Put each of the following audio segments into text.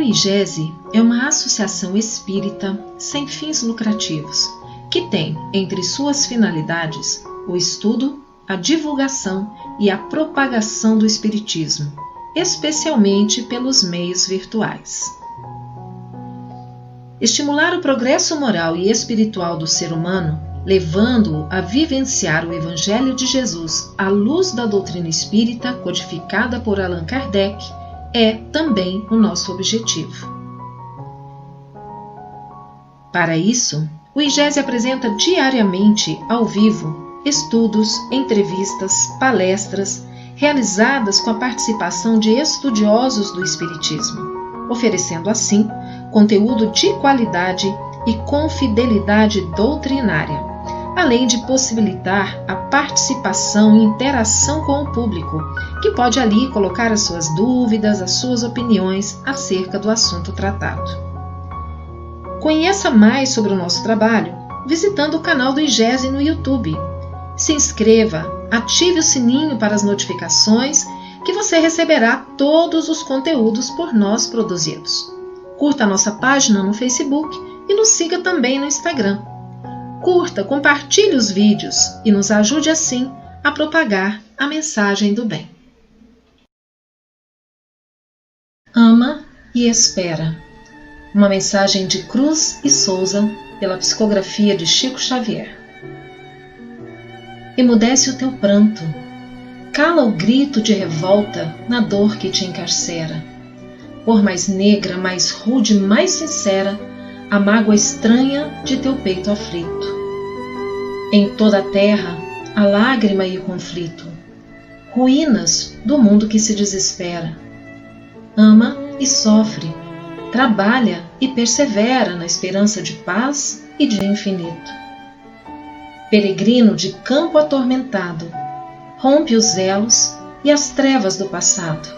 IGESE é uma associação espírita sem fins lucrativos, que tem entre suas finalidades o estudo, a divulgação e a propagação do espiritismo, especialmente pelos meios virtuais. Estimular o progresso moral e espiritual do ser humano, levando-o a vivenciar o Evangelho de Jesus à luz da doutrina espírita codificada por Allan Kardec, é também o nosso objetivo. Para isso, o IGESE apresenta diariamente, ao vivo, estudos, entrevistas, palestras, realizadas com a participação de estudiosos do Espiritismo, oferecendo assim conteúdo de qualidade e com fidelidade doutrinária, além de possibilitar a participação e interação com o público, que pode ali colocar as suas dúvidas, as suas opiniões acerca do assunto tratado. Conheça mais sobre o nosso trabalho visitando o canal do IGESE no YouTube. Se inscreva, ative o sininho para as notificações que você receberá todos os conteúdos por nós produzidos. Curta a nossa página no Facebook e nos siga também no Instagram. Curta, compartilhe os vídeos e nos ajude assim a propagar a mensagem do bem. Ama e espera. Uma mensagem de Cruz e Souza pela psicografia de Chico Xavier. Emudece o teu pranto. Cala o grito de revolta na dor que te encarcera. Por mais negra, mais rude, mais sincera, a mágoa estranha de teu peito aflito. Em toda a terra, a lágrima e o conflito, ruínas do mundo que se desespera. Ama e sofre, trabalha e persevera na esperança de paz e de infinito. Peregrino de campo atormentado, rompe os elos e as trevas do passado,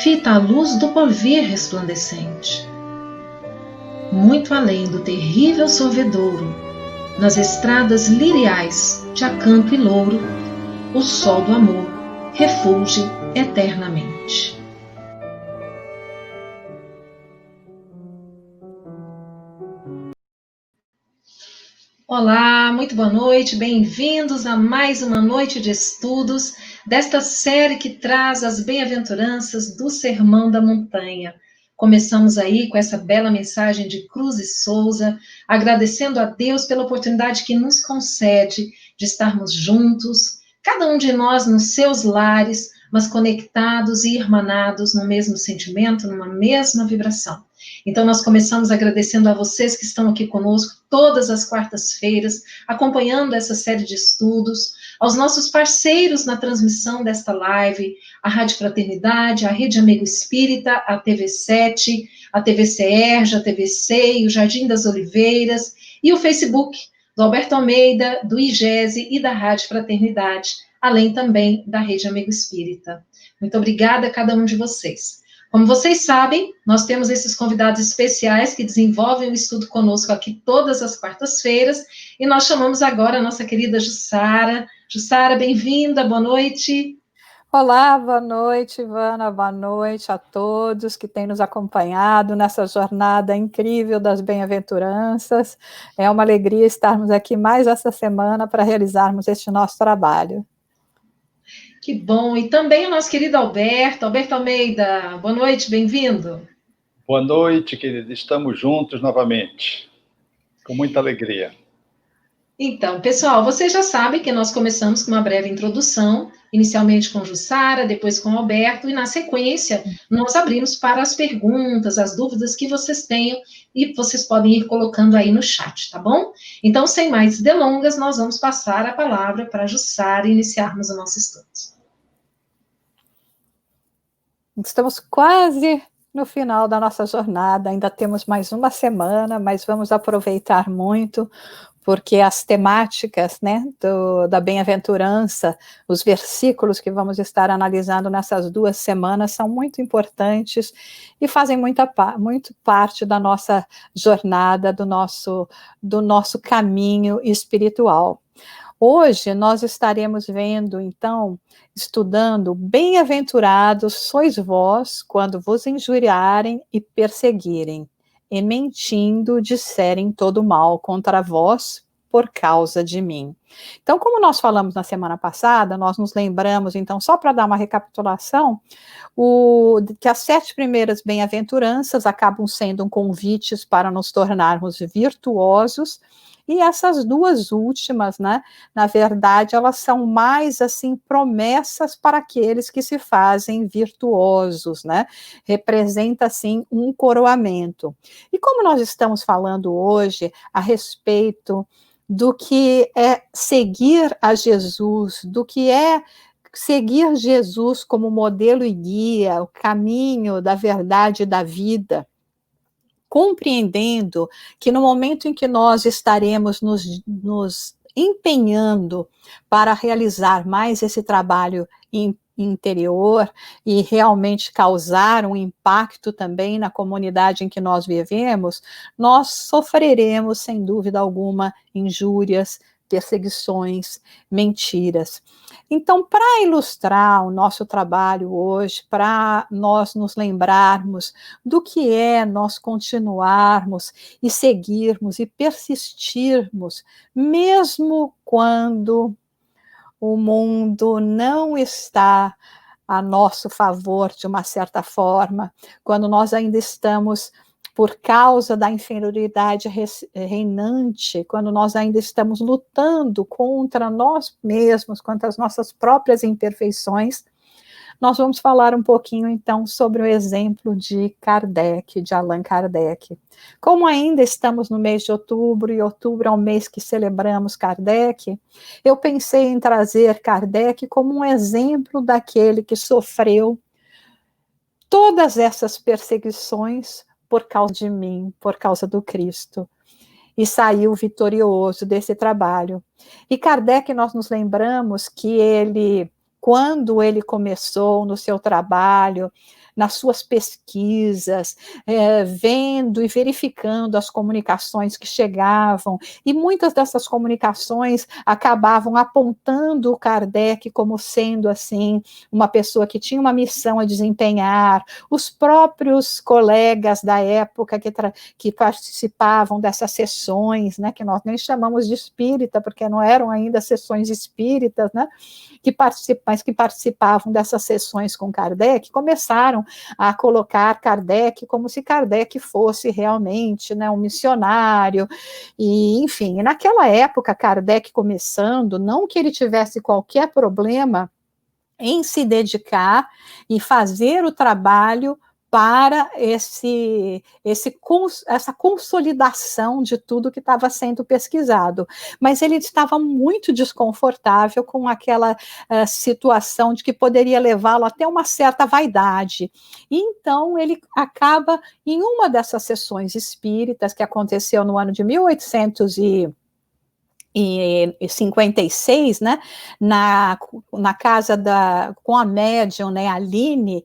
fita a luz do porvir resplandecente. Muito além do terrível sorvedouro, nas estradas liriais de acanto e louro, o sol do amor refulge eternamente. Olá, muito boa noite, bem-vindos a mais uma noite de estudos desta série que traz as bem-aventuranças do Sermão da Montanha. Começamos aí com essa bela mensagem de Cruz e Souza, agradecendo a Deus pela oportunidade que nos concede de estarmos juntos, cada um de nós nos seus lares, mas conectados e irmanados no mesmo sentimento, numa mesma vibração. Então, nós começamos agradecendo a vocês que estão aqui conosco todas as quartas-feiras, acompanhando essa série de estudos, aos nossos parceiros na transmissão desta live, a Rádio Fraternidade, a Rede Amigo Espírita, a TV7, a TV Serja, a TV SEI, o Jardim das Oliveiras e o Facebook do Alberto Almeida, do IGESE e da Rádio Fraternidade, além também da Rede Amigo Espírita. Muito obrigada a cada um de vocês. Como vocês sabem, nós temos esses convidados especiais que desenvolvem o estudo conosco aqui todas as quartas-feiras, e nós chamamos agora a nossa querida Jussara. Jussara, bem-vinda, boa noite. Olá, boa noite, Ivana, boa noite a todos que têm nos acompanhado nessa jornada incrível das bem-aventuranças. É uma alegria estarmos aqui mais essa semana para realizarmos este nosso trabalho. Que bom, e também o nosso querido Alberto Almeida, boa noite, bem-vindo. Boa noite, querido, estamos juntos novamente, com muita alegria. Então, pessoal, vocês já sabem que nós começamos com uma breve introdução, inicialmente com Jussara, depois com Alberto, e na sequência nós abrimos para as perguntas, as dúvidas que vocês tenham, e vocês podem ir colocando aí no chat, tá bom? Então, sem mais delongas, nós vamos passar a palavra para a Jussara e iniciarmos o nosso estudo. Estamos quase no final da nossa jornada, ainda temos mais uma semana, mas vamos aproveitar muito, porque as temáticas, né, da bem-aventurança, os versículos que vamos estar analisando nessas 2 semanas são muito importantes e fazem muito parte da nossa jornada, do nosso caminho espiritual. Hoje nós estaremos vendo, então, estudando, bem-aventurados sois vós quando vos injuriarem e perseguirem, e mentindo disserem todo mal contra vós por causa de mim. Então, como nós falamos na semana passada, nós nos lembramos, então, só para dar uma recapitulação, que as 7 primeiras bem-aventuranças acabam sendo um convites para nos tornarmos virtuosos, e essas 2 últimas, né, na verdade, elas são mais, assim, promessas para aqueles que se fazem virtuosos, né, representa, assim, um coroamento. E como nós estamos falando hoje a respeito do que é seguir a Jesus, do que é seguir Jesus como modelo e guia, o caminho da verdade e da vida, compreendendo que no momento em que nós estaremos nos empenhando para realizar mais esse trabalho interior e realmente causar um impacto também na comunidade em que nós vivemos, nós sofreremos, sem dúvida alguma, injúrias, perseguições, mentiras. Então, para ilustrar o nosso trabalho hoje, para nós nos lembrarmos do que é nós continuarmos e seguirmos e persistirmos, mesmo quando o mundo não está a nosso favor de uma certa forma, quando nós ainda estamos, por causa da inferioridade reinante, quando nós ainda estamos lutando contra nós mesmos, contra as nossas próprias imperfeições, nós vamos falar um pouquinho, então, sobre o exemplo de Kardec, de Allan Kardec. Como ainda estamos no mês de outubro, e outubro é um mês que celebramos Kardec, eu pensei em trazer Kardec como um exemplo daquele que sofreu todas essas perseguições por causa de mim, por causa do Cristo, e saiu vitorioso desse trabalho. E Kardec, nós nos lembramos que ele, quando ele começou no seu trabalho, nas suas pesquisas, vendo e verificando as comunicações que chegavam, e muitas dessas comunicações acabavam apontando o Kardec como sendo, assim, uma pessoa que tinha uma missão a desempenhar. Os próprios colegas da época que participavam dessas sessões, né, que nós nem chamamos de espírita, porque não eram ainda sessões espíritas, né, mas que participavam dessas sessões com Kardec, começaram a colocar Kardec como se Kardec fosse realmente, né, um missionário, e enfim, naquela época, Kardec começando, não que ele tivesse qualquer problema em se dedicar e fazer o trabalho para essa consolidação de tudo que estava sendo pesquisado. Mas ele estava muito desconfortável com aquela situação de que poderia levá-lo até uma certa vaidade. E então ele acaba, em uma dessas sessões espíritas, que aconteceu no ano de 1856, né, na casa com a médium, né, Aline,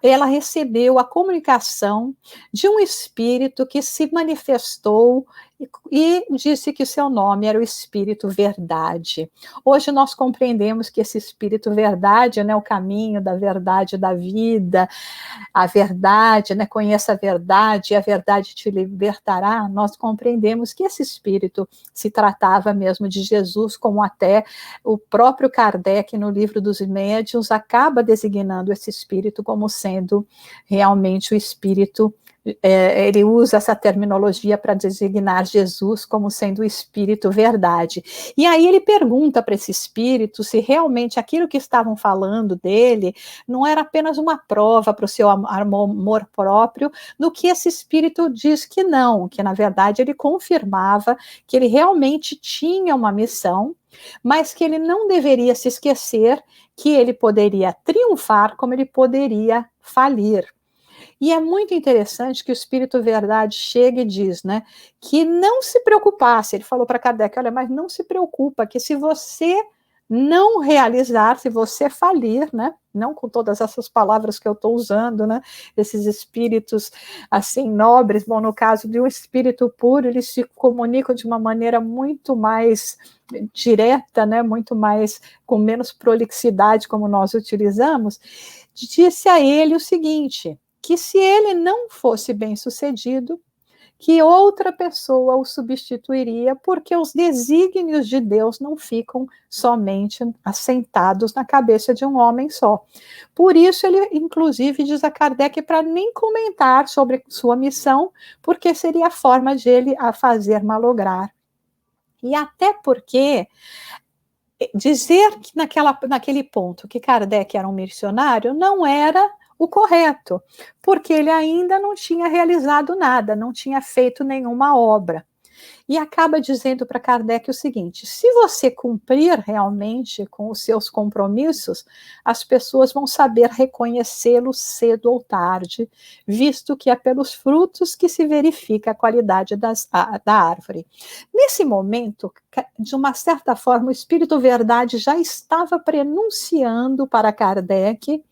ela recebeu a comunicação de um espírito que se manifestou e disse que seu nome era o Espírito Verdade. Hoje nós compreendemos que esse Espírito Verdade, né, o caminho da verdade da vida, a verdade, né, conheça a verdade e a verdade te libertará, nós compreendemos que esse Espírito se tratava mesmo de Jesus, como até o próprio Kardec, no livro dos Médiuns, acaba designando esse Espírito como sendo realmente o Espírito. Ele usa essa terminologia para designar Jesus como sendo o Espírito Verdade. E aí ele pergunta para esse Espírito se realmente aquilo que estavam falando dele não era apenas uma prova para o seu amor próprio, no que esse Espírito diz que não, que na verdade ele confirmava que ele realmente tinha uma missão, mas que ele não deveria se esquecer que ele poderia triunfar como ele poderia falir. E é muito interessante que o Espírito Verdade chega e diz, né, que não se preocupasse, ele falou para Kardec, olha, mas não se preocupa, que se você não realizar, se você falir, né? Não com todas essas palavras que eu estou usando, né? Esses espíritos assim nobres, bom, no caso de um espírito puro, eles se comunicam de uma maneira muito mais direta, né? Muito mais, com menos prolixidade, como nós utilizamos. Disse a ele o seguinte, que se ele não fosse bem-sucedido, que outra pessoa o substituiria, porque os desígnios de Deus não ficam somente assentados na cabeça de um homem só. Por isso, ele, inclusive, diz a Kardec para nem comentar sobre sua missão, porque seria a forma de ele a fazer malograr. E até porque dizer que naquele ponto que Kardec era um missionário não era o correto, porque ele ainda não tinha realizado nada, não tinha feito nenhuma obra. E acaba dizendo para Kardec o seguinte: se você cumprir realmente com os seus compromissos, as pessoas vão saber reconhecê-lo cedo ou tarde, visto que é pelos frutos que se verifica a qualidade da árvore. Nesse momento, de uma certa forma, o Espírito Verdade já estava prenunciando para Kardec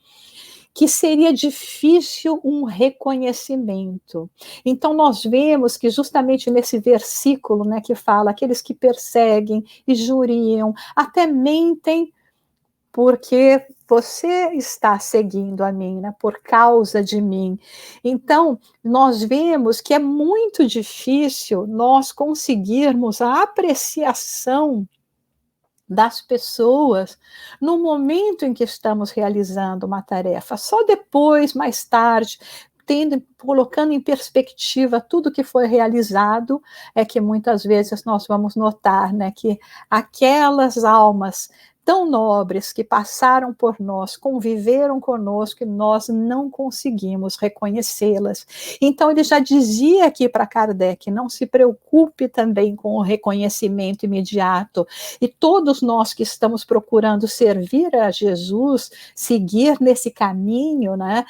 que seria difícil um reconhecimento. Então, nós vemos que justamente nesse versículo, né, que fala, aqueles que perseguem, injuriam, até mentem, porque você está seguindo a mim, né, por causa de mim. Então, nós vemos que é muito difícil nós conseguirmos a apreciação das pessoas no momento em que estamos realizando uma tarefa. Só depois, mais tarde, colocando em perspectiva tudo que foi realizado, é que muitas vezes nós vamos notar, né, que aquelas almas tão nobres que passaram por nós, conviveram conosco, e nós não conseguimos reconhecê-las. Então, ele já dizia aqui para Kardec, não se preocupe também com o reconhecimento imediato, e todos nós que estamos procurando servir a Jesus, seguir nesse caminho, né,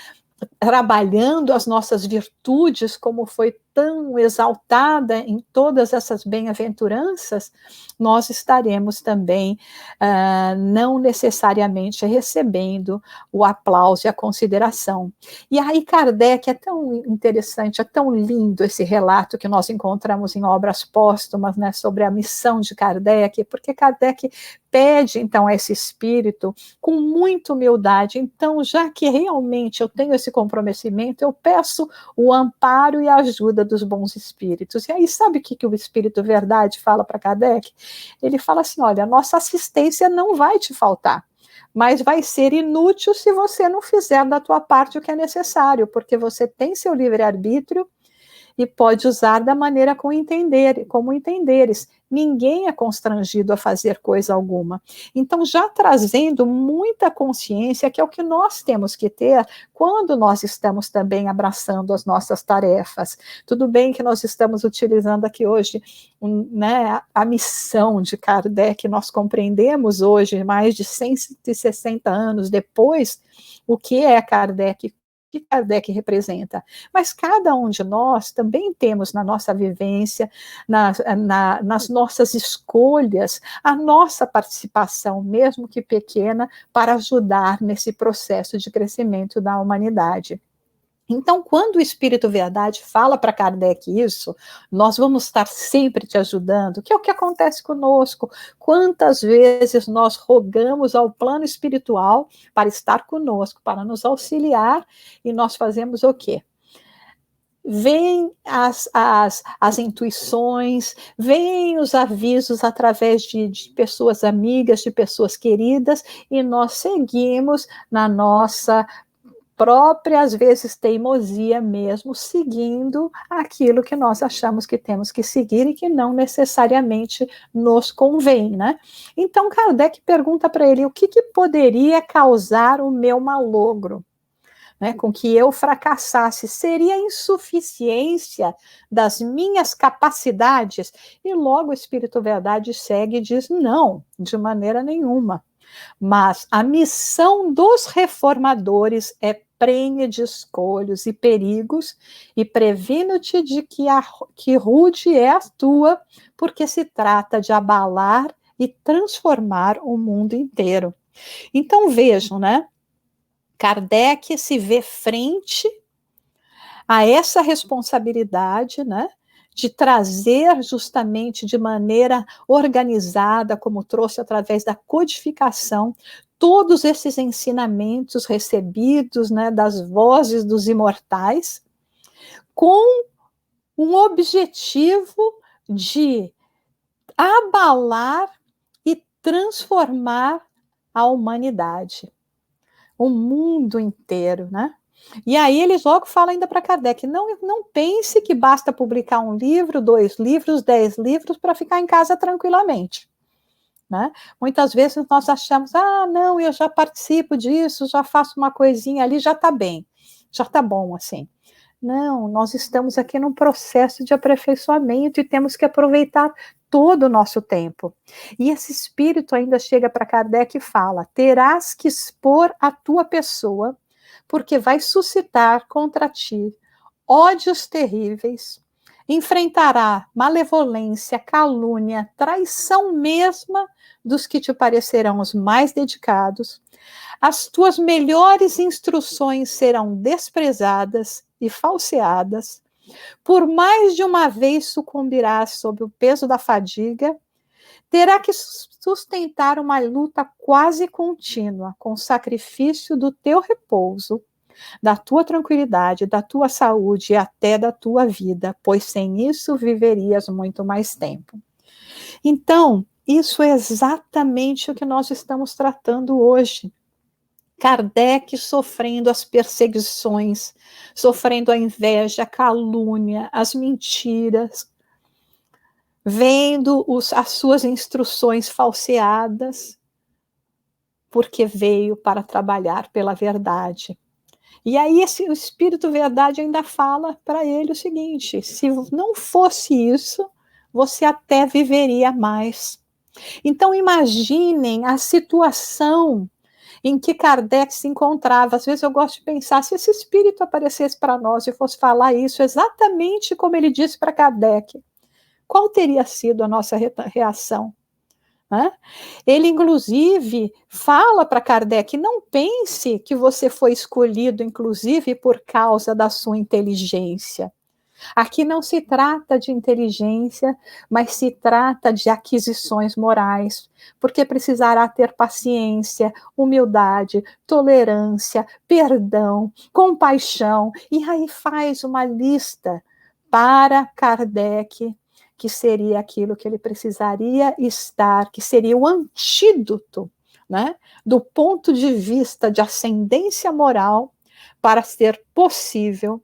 trabalhando as nossas virtudes, como foi tão exaltada em todas essas bem-aventuranças, nós estaremos também não necessariamente recebendo o aplauso e a consideração. E aí Kardec, é tão interessante, é tão lindo esse relato que nós encontramos em obras póstumas, né, sobre a missão de Kardec, porque Kardec pede, então, a esse espírito com muita humildade. Então, já que realmente eu tenho esse comprometimento, eu peço o amparo e a ajuda dos bons espíritos. E aí, sabe o que o Espírito Verdade fala para Kardec? Ele fala assim, olha, a nossa assistência não vai te faltar, mas vai ser inútil se você não fizer da tua parte o que é necessário, porque você tem seu livre-arbítrio e pode usar da maneira como entenderes. Ninguém é constrangido a fazer coisa alguma. Então, já trazendo muita consciência, que é o que nós temos que ter quando nós estamos também abraçando as nossas tarefas. Tudo bem que nós estamos utilizando aqui hoje, né, a missão de Kardec, nós compreendemos hoje, mais de 160 anos depois, o que é Kardec, que Kardec representa, mas cada um de nós também temos na nossa vivência, nas nossas escolhas, a nossa participação, mesmo que pequena, para ajudar nesse processo de crescimento da humanidade. Então, quando o Espírito Verdade fala para Kardec isso, nós vamos estar sempre te ajudando, que é o que acontece conosco. Quantas vezes nós rogamos ao plano espiritual para estar conosco, para nos auxiliar, e nós fazemos o quê? Vêm as intuições, vêm os avisos através de pessoas amigas, de pessoas queridas, e nós seguimos na nossa própria, às vezes, teimosia mesmo, seguindo aquilo que nós achamos que temos que seguir e que não necessariamente nos convém, né? Então, Kardec pergunta para ele, o que poderia causar o meu malogro? Né, com que eu fracassasse, seria a insuficiência das minhas capacidades? E logo o Espírito Verdade segue e diz, não, de maneira nenhuma. Mas a missão dos reformadores é prenhe de escolhos e perigos, e previno-te de que rude é a tua, porque se trata de abalar e transformar o mundo inteiro. Então vejam, né? Kardec se vê frente a essa responsabilidade, né? De trazer justamente de maneira organizada, como trouxe através da codificação, todos esses ensinamentos recebidos, né, das vozes dos imortais, com um objetivo de abalar e transformar a humanidade, o mundo inteiro, né? E aí ele logo fala ainda para Kardec, não pense que basta publicar um livro, 2 livros, 10 livros para ficar em casa tranquilamente, né? Muitas vezes nós achamos, não, eu já participo disso, já faço uma coisinha ali, já está bem, já está bom assim. Não, nós estamos aqui num processo de aperfeiçoamento e temos que aproveitar todo o nosso tempo. E esse espírito ainda chega para Kardec e fala, terás que expor a tua pessoa, porque vai suscitar contra ti ódios terríveis, enfrentará malevolência, calúnia, traição mesma dos que te parecerão os mais dedicados, as tuas melhores instruções serão desprezadas e falseadas, por mais de uma vez sucumbirás sob o peso da fadiga, terá que sustentar uma luta quase contínua com o sacrifício do teu repouso, da tua tranquilidade, da tua saúde e até da tua vida, pois sem isso viverias muito mais tempo. Então, isso é exatamente o que nós estamos tratando hoje. Kardec sofrendo as perseguições, sofrendo a inveja, a calúnia, as mentiras, vendo as suas instruções falseadas, porque veio para trabalhar pela verdade. E aí o Espírito Verdade ainda fala para ele o seguinte, se não fosse isso, você até viveria mais. Então imaginem a situação em que Kardec se encontrava. Às vezes eu gosto de pensar, se esse espírito aparecesse para nós e fosse falar isso exatamente como ele disse para Kardec, qual teria sido a nossa reação? Né? Ele, inclusive, fala para Kardec, não pense que você foi escolhido, inclusive, por causa da sua inteligência. Aqui não se trata de inteligência, mas se trata de aquisições morais, porque precisará ter paciência, humildade, tolerância, perdão, compaixão, e aí faz uma lista para Kardec, que seria aquilo que ele precisaria estar, que seria o antídoto, né, do ponto de vista de ascendência moral, para ser possível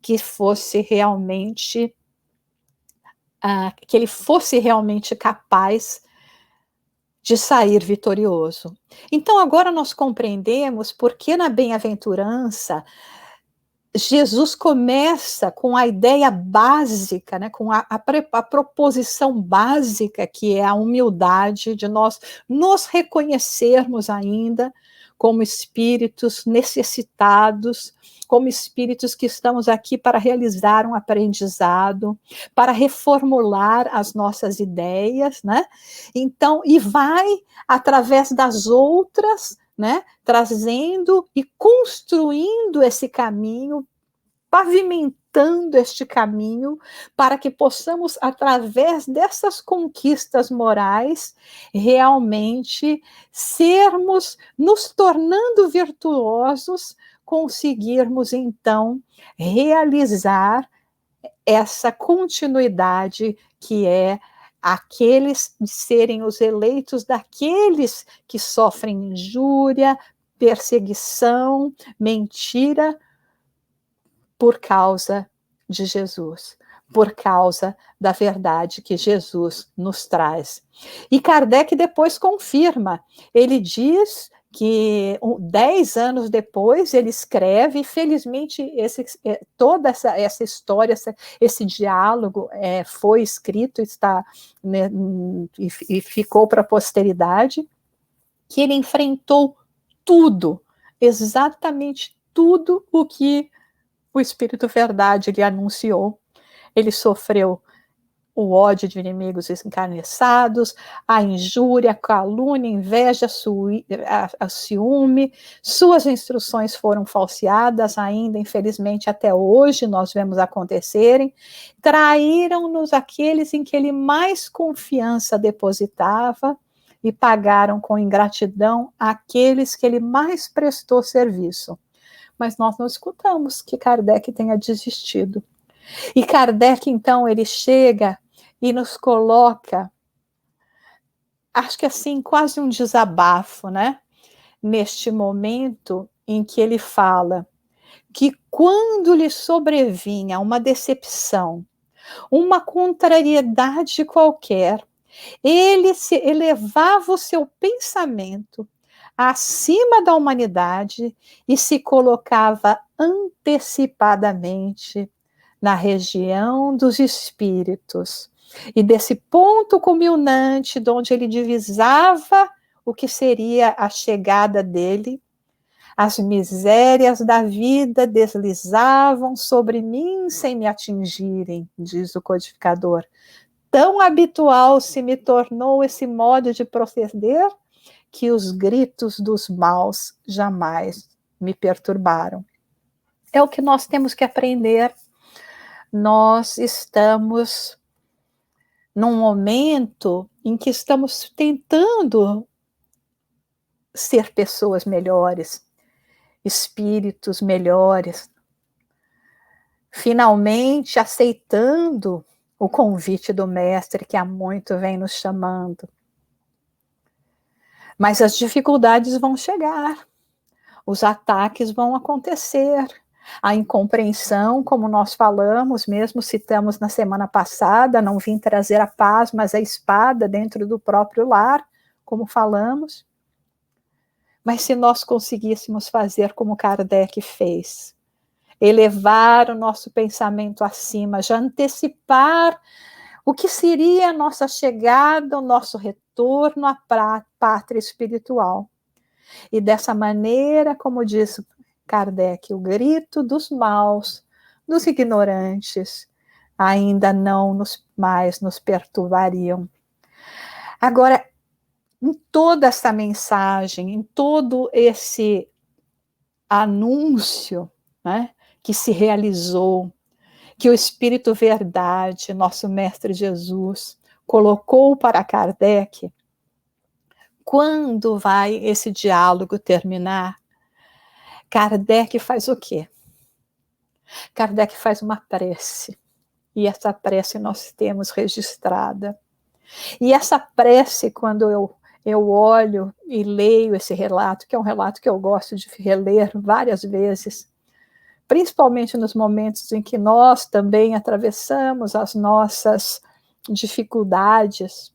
que fosse realmente, que ele fosse realmente capaz de sair vitorioso. Então agora nós compreendemos porque na bem-aventurança Jesus começa com a ideia básica, né, com a proposição básica, que é a humildade de nós nos reconhecermos ainda como espíritos necessitados, como espíritos que estamos aqui para realizar um aprendizado, para reformular as nossas ideias, né? Então, e vai através das outras, né, trazendo e construindo esse caminho, pavimentando este caminho, para que possamos, através dessas conquistas morais, realmente nos tornando virtuosos, conseguirmos, então, realizar essa continuidade que é aqueles serem os eleitos daqueles que sofrem injúria, perseguição, mentira, por causa de Jesus, por causa da verdade que Jesus nos traz. E Kardec depois confirma, ele diz que 10 anos depois ele escreve, e felizmente toda essa história, esse diálogo foi escrito, está, né, e ficou para a posteridade, que ele enfrentou tudo, exatamente tudo o que o Espírito Verdade lhe anunciou. Ele sofreu o ódio de inimigos encarniçados, a injúria, a calúnia, a inveja, a ciúme. Suas instruções foram falseadas ainda, infelizmente, até hoje nós vemos acontecerem. Traíram-nos aqueles em que ele mais confiança depositava e pagaram com ingratidão aqueles que ele mais prestou serviço. Mas nós não escutamos que Kardec tenha desistido. E Kardec, então, ele chega e nos coloca, acho que assim, quase um desabafo, né? Neste momento em que ele fala que quando lhe sobrevinha uma decepção, uma contrariedade qualquer, ele se elevava o seu pensamento acima da humanidade e se colocava antecipadamente na região dos espíritos. E desse ponto culminante, de onde ele divisava o que seria a chegada dele, as misérias da vida deslizavam sobre mim sem me atingirem, diz o codificador. Tão habitual se me tornou esse modo de proceder que os gritos dos maus jamais me perturbaram. É o que nós temos que aprender. Nós estamos num momento em que estamos tentando ser pessoas melhores, espíritos melhores, finalmente aceitando o convite do Mestre que há muito vem nos chamando. Mas as dificuldades vão chegar, os ataques vão acontecer, a incompreensão, como nós falamos, mesmo citamos na semana passada, não vim trazer a paz, mas a espada dentro do próprio lar, como falamos. Mas se nós conseguíssemos fazer como Kardec fez, elevar o nosso pensamento acima, já antecipar o que seria a nossa chegada, o nosso retorno à pátria espiritual. E dessa maneira, como diz Kardec, o grito dos maus, dos ignorantes, ainda não mais nos perturbariam. Agora, em toda essa mensagem, em todo esse anúncio, né, que se realizou, que o Espírito Verdade, nosso Mestre Jesus, colocou para Kardec, quando vai esse diálogo terminar, Kardec faz o quê? Kardec faz uma prece, e essa prece nós temos registrada. E essa prece, quando eu olho e leio esse relato, que é um relato que eu gosto de reler várias vezes, principalmente nos momentos em que nós também atravessamos as nossas dificuldades,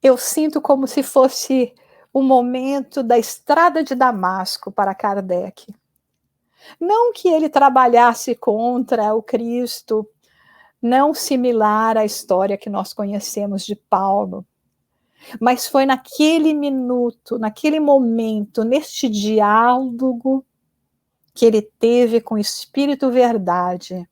eu sinto como se fosse o momento da estrada de Damasco para Kardec. Não que ele trabalhasse contra o Cristo, não similar à história que nós conhecemos de Paulo, mas foi naquele minuto, naquele momento, neste diálogo que ele teve com o Espírito Verdade,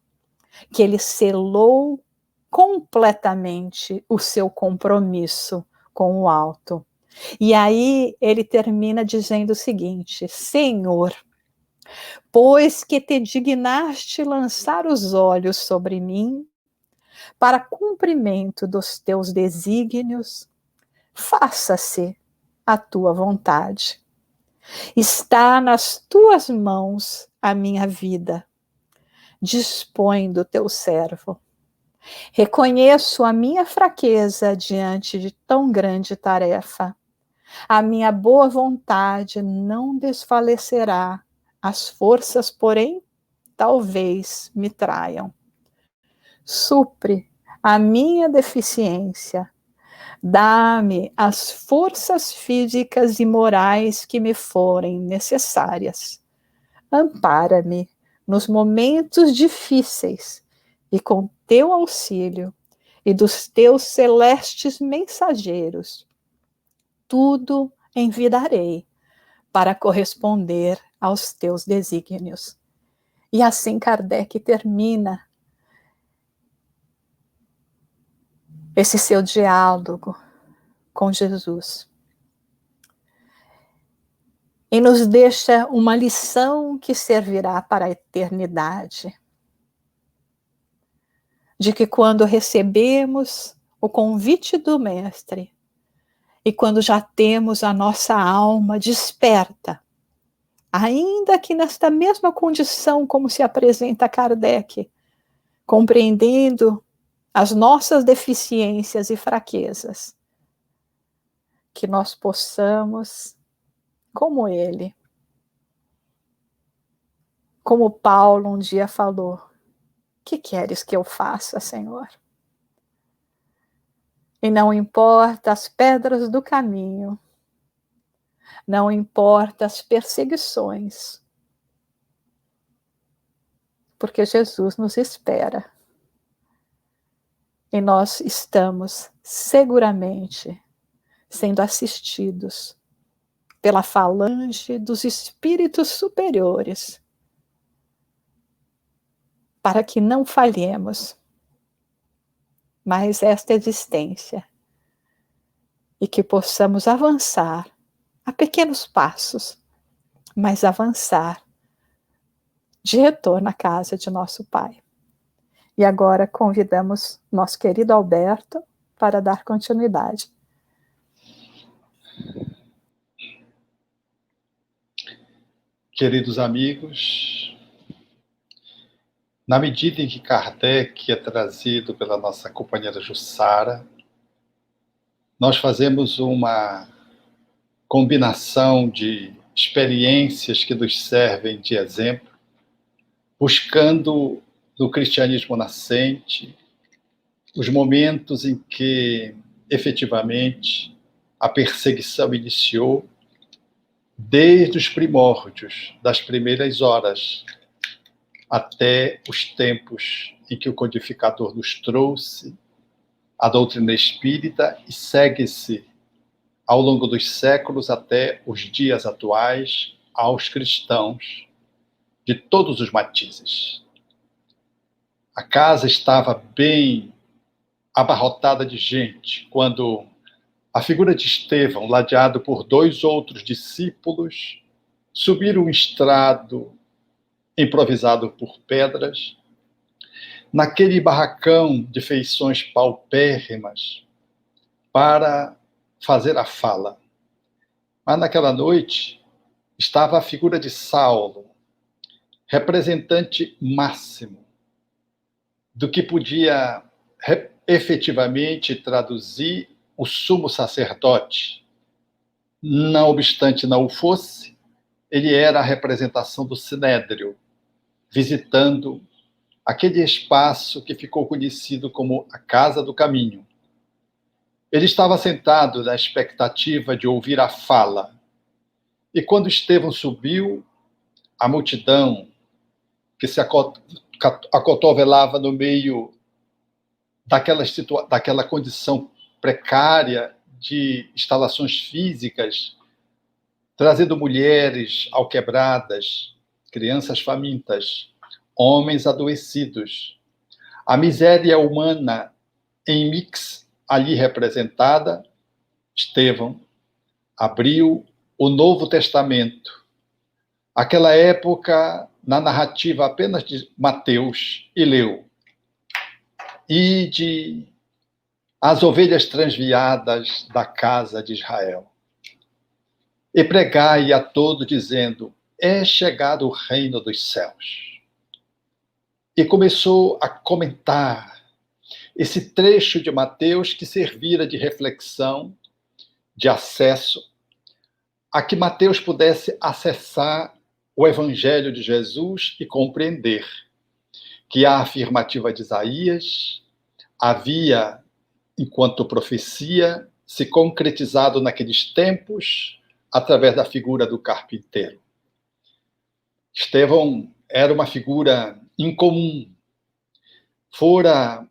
que ele selou completamente o seu compromisso com o alto. E aí ele termina dizendo o seguinte: Senhor, pois que te dignaste lançar os olhos sobre mim, para cumprimento dos teus desígnios, faça-se a tua vontade. Está nas tuas mãos a minha vida. Dispõe do teu servo. Reconheço a minha fraqueza diante de tão grande tarefa. A minha boa vontade não desfalecerá. As forças, porém, talvez me traiam. Supre a minha deficiência. Dá-me as forças físicas e morais que me forem necessárias. Ampara-me nos momentos difíceis e com teu auxílio e dos teus celestes mensageiros, tudo envidarei para corresponder aos teus desígnios. E assim Kardec termina esse seu diálogo com Jesus. E nos deixa uma lição que servirá para a eternidade. De que quando recebemos o convite do Mestre, e quando já temos a nossa alma desperta, ainda que nesta mesma condição como se apresenta Kardec, compreendendo as nossas deficiências e fraquezas, que nós possamos, como ele, como Paulo um dia falou, que queres que eu faça, Senhor? E não importa as pedras do caminho, não importa as perseguições, porque Jesus nos espera. E nós estamos seguramente sendo assistidos pela falange dos espíritos superiores, para que não falhemos mais esta existência e que possamos avançar a pequenos passos, mas avançar de retorno à casa de nosso Pai. E agora convidamos nosso querido Alberto para dar continuidade. Queridos amigos, na medida em que Kardec é trazido pela nossa companheira Jussara, nós fazemos uma combinação de experiências que nos servem de exemplo, buscando no cristianismo nascente os momentos em que, efetivamente, a perseguição iniciou, desde os primórdios, das primeiras horas, até os tempos em que o codificador nos trouxe a doutrina espírita e segue-se ao longo dos séculos até os dias atuais aos cristãos de todos os matizes. A casa estava bem abarrotada de gente quando a figura de Estevão, ladeado por 2 outros discípulos, subiram um estrado improvisado por pedras, naquele barracão de feições paupérrimas, para fazer a fala. Mas naquela noite estava a figura de Saulo, representante máximo do que podia efetivamente traduzir o sumo sacerdote. Não obstante não o fosse, ele era a representação do Sinédrio, visitando aquele espaço que ficou conhecido como a Casa do Caminho. Ele estava sentado na expectativa de ouvir a fala, e quando Estevão subiu, a multidão que se acotovelava no meio daquela condição precária de instalações físicas, trazendo mulheres alquebradas, crianças famintas, homens adoecidos. A miséria humana em mix ali representada, Estevão abriu o Novo Testamento. Aquela época, na narrativa apenas de Mateus, e leu: Ide as ovelhas transviadas da casa de Israel, e pregai a todos, dizendo: é chegado o reino dos céus. E começou a comentar esse trecho de Mateus que servira de reflexão, de acesso, a que Mateus pudesse acessar o Evangelho de Jesus e compreender que a afirmativa de Isaías havia, enquanto profecia, se concretizado naqueles tempos através da figura do carpinteiro. Estevão era uma figura incomum. Fora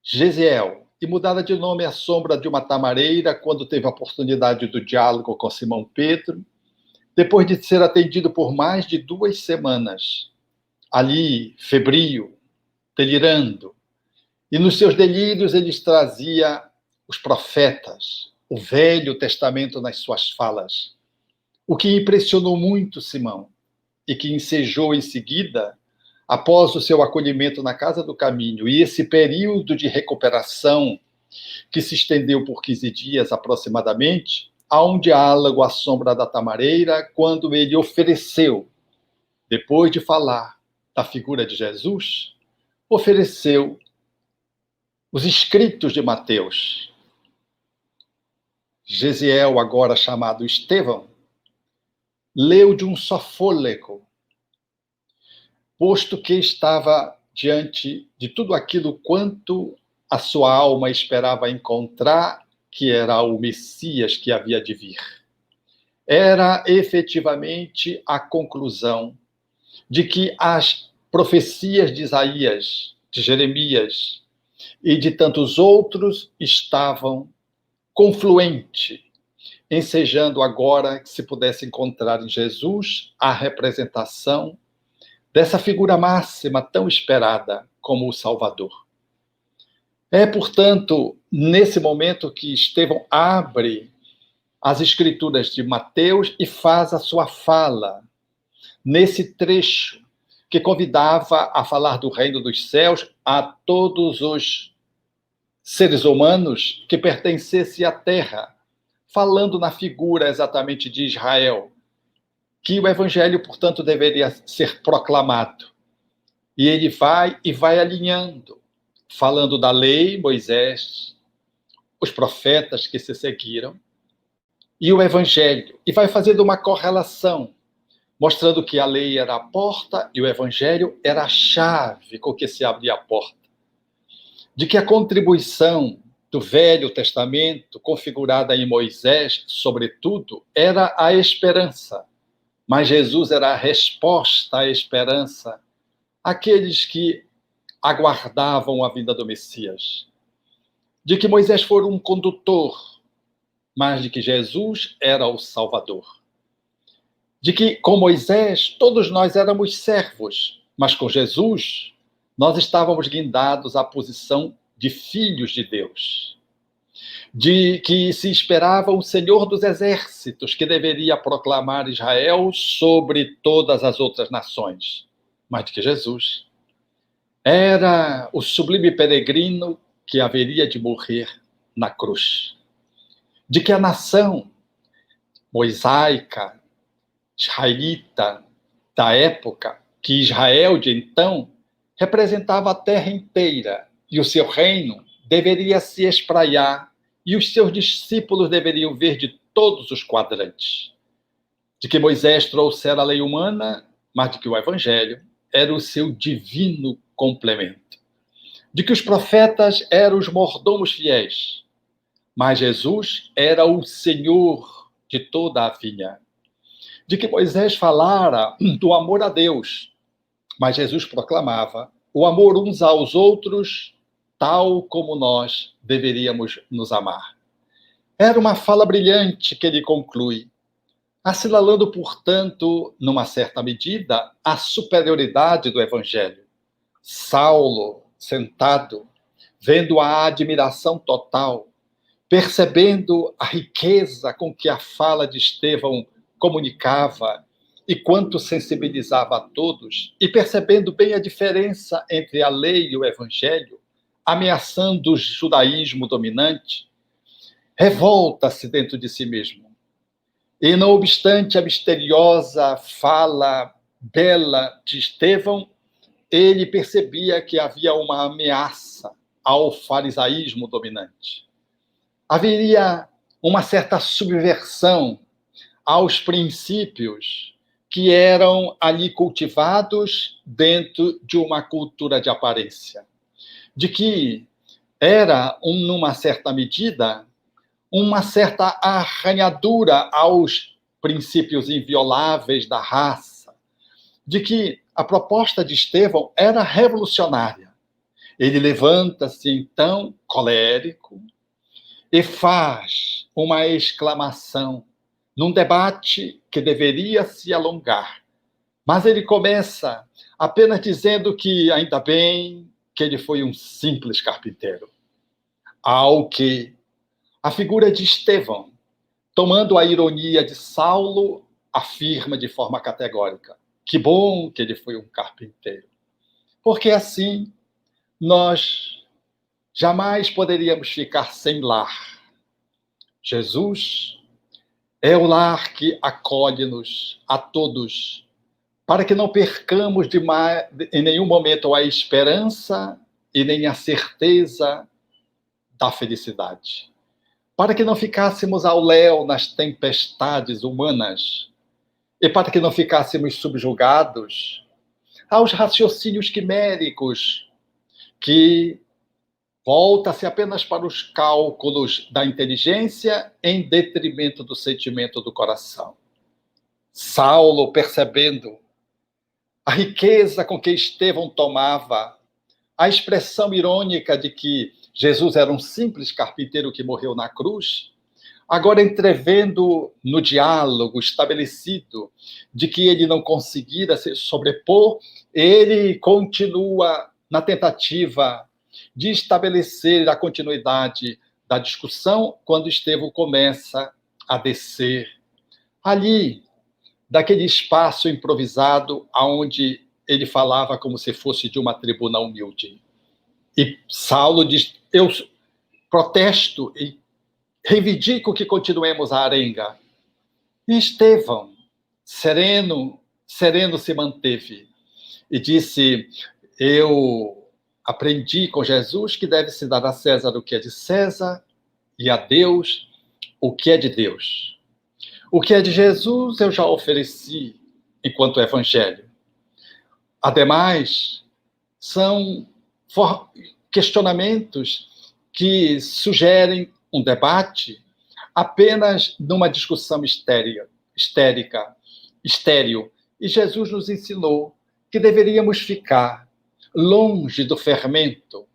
Gesiel e mudada de nome à sombra de uma tamareira quando teve a oportunidade do diálogo com Simão Pedro, depois de ser atendido por mais de 2 semanas, ali, febril, delirando, E nos seus delírios ele trazia os profetas, o Velho Testamento nas suas falas. O que impressionou muito Simão e que ensejou em seguida, após o seu acolhimento na Casa do Caminho e esse período de recuperação que se estendeu por 15 dias aproximadamente, há um diálogo à sombra da tamareira, quando ele ofereceu, depois de falar da figura de Jesus, ofereceu os escritos de Mateus. Gesiel, agora chamado Estevão, leu de um só fôlego, posto que estava diante de tudo aquilo quanto a sua alma esperava encontrar, que era o Messias que havia de vir. Era efetivamente a conclusão de que as profecias de Isaías, de Jeremias e de tantos outros estavam confluentes, ensejando agora que se pudesse encontrar em Jesus a representação dessa figura máxima tão esperada como o Salvador. É, portanto, nesse momento que Estevão abre as escrituras de Mateus e faz a sua fala, nesse trecho que convidava a falar do reino dos céus a todos os seres humanos que pertencessem à terra, falando na figura exatamente de Israel, que o evangelho, portanto, deveria ser proclamado. E ele vai alinhando, falando da lei, Moisés, os profetas que se seguiram, e o evangelho, e vai fazendo uma correlação, mostrando que a lei era a porta e o evangelho era a chave com que se abria a porta. De que a contribuição do Velho Testamento, configurada em Moisés, sobretudo, era a esperança. Mas Jesus era a resposta à esperança àqueles que aguardavam a vinda do Messias. De que Moisés foi um condutor, mas de que Jesus era o Salvador. De que com Moisés todos nós éramos servos, mas com Jesus nós estávamos guindados à posição de filhos de Deus. De que se esperava o Senhor dos Exércitos, que deveria proclamar Israel sobre todas as outras nações. Mas de que Jesus era o sublime peregrino que haveria de morrer na cruz. De que a nação mosaica, israelita da época, que Israel de então representava a terra inteira, e o seu reino deveria se espraiar, e os seus discípulos deveriam ver de todos os quadrantes. De que Moisés trouxera a lei humana, mas de que o evangelho era o seu divino complemento. De que os profetas eram os mordomos fiéis, mas Jesus era o Senhor de toda a vinha. De que Moisés falara do amor a Deus, mas Jesus proclamava o amor uns aos outros, tal como nós deveríamos nos amar. Era uma fala brilhante que ele conclui, assinalando, portanto, numa certa medida, a superioridade do Evangelho. Saulo, sentado, vendo a admiração total, percebendo a riqueza com que a fala de Estevão comunicava e quanto sensibilizava a todos, e percebendo bem a diferença entre a lei e o evangelho, ameaçando o judaísmo dominante, revolta-se dentro de si mesmo. E, não obstante a misteriosa fala bela de Estevão, ele percebia que havia uma ameaça ao farisaísmo dominante. Haveria uma certa subversão aos princípios que eram ali cultivados dentro de uma cultura de aparência. De que era, numa certa medida, uma certa arranhadura aos princípios invioláveis da raça. De que a proposta de Estevão era revolucionária. Ele levanta-se, então, colérico, e faz uma exclamação num debate que deveria se alongar. Mas ele começa apenas dizendo que, ainda bem, que ele foi um simples carpinteiro. Ao que a figura de Estevão, tomando a ironia de Saulo, afirma de forma categórica: que bom que ele foi um carpinteiro. Porque assim nós jamais poderíamos ficar sem lar. Jesus é o lar que acolhe-nos a todos, para que não percamos em nenhum momento a esperança e nem a certeza da felicidade. Para que não ficássemos ao léu nas tempestades humanas e para que não ficássemos subjugados aos raciocínios quiméricos que volta-se apenas para os cálculos da inteligência em detrimento do sentimento do coração. Saulo, percebendo a riqueza com que Estevão tomava a expressão irônica de que Jesus era um simples carpinteiro que morreu na cruz, agora entrevendo no diálogo estabelecido de que ele não conseguira se sobrepor, ele continua na tentativa de estabelecer a continuidade da discussão quando Estevão começa a descer ali, daquele espaço improvisado onde ele falava como se fosse de uma tribuna humilde. E Saulo diz: eu protesto e reivindico que continuemos a arenga. E Estevão, sereno se manteve e disse: eu aprendi com Jesus que deve-se dar a César o que é de César e a Deus o que é de Deus. O que é de Jesus eu já ofereci enquanto evangelho. Ademais, são questionamentos que sugerem um debate apenas numa discussão estéril. E Jesus nos ensinou que deveríamos ficar longe do fermento.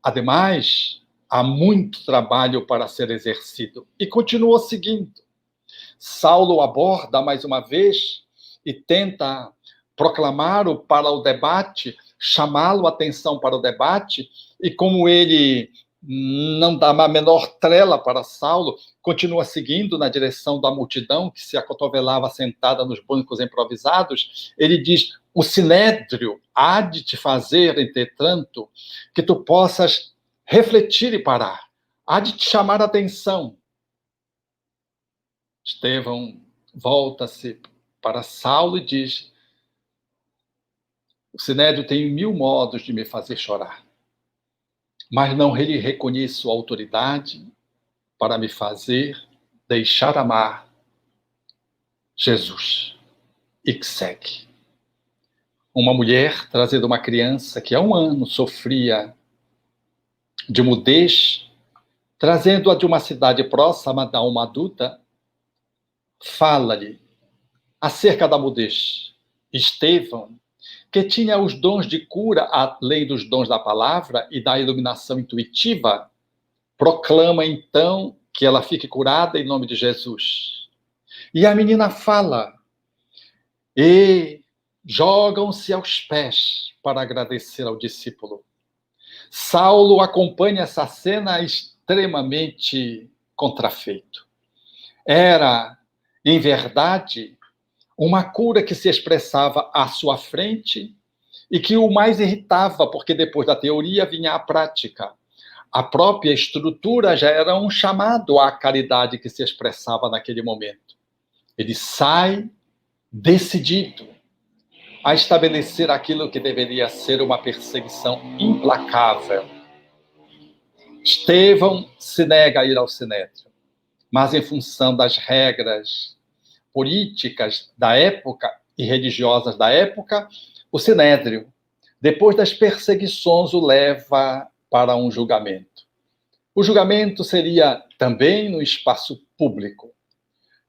Ademais, há muito trabalho para ser exercido. E continuou seguindo. Saulo aborda mais uma vez e tenta proclamá-lo para o debate, chamá-lo a atenção para o debate, e como ele não dá a menor trela para Saulo, continua seguindo na direção da multidão que se acotovelava sentada nos bancos improvisados, ele diz: o sinédrio há de te fazer, entretanto, que tu possas refletir e parar, há de te chamar a atenção. Estevão volta-se para Saulo e diz: o sinédrio tem 1000 modos de me fazer chorar, mas não lhe reconheço autoridade para me fazer deixar amar Jesus. E que segue. Uma mulher trazendo uma criança que há 1 ano sofria de mudez, trazendo-a de uma cidade próxima da uma adulta, fala-lhe acerca da mudez. Estevão, que tinha os dons de cura, além dos dons da palavra e da iluminação intuitiva, proclama então que ela fique curada em nome de Jesus. E a menina fala, e jogam-se aos pés para agradecer ao discípulo. Saulo acompanha essa cena extremamente contrafeito. Era, em verdade, uma cura que se expressava à sua frente e que o mais irritava, porque depois da teoria vinha a prática. A própria estrutura já era um chamado à caridade que se expressava naquele momento. Ele sai decidido a estabelecer aquilo que deveria ser uma perseguição implacável. Estevão se nega a ir ao sinédrio, mas em função das regras políticas da época e religiosas da época, o sinédrio, depois das perseguições, o leva para um julgamento. O julgamento seria também no espaço público.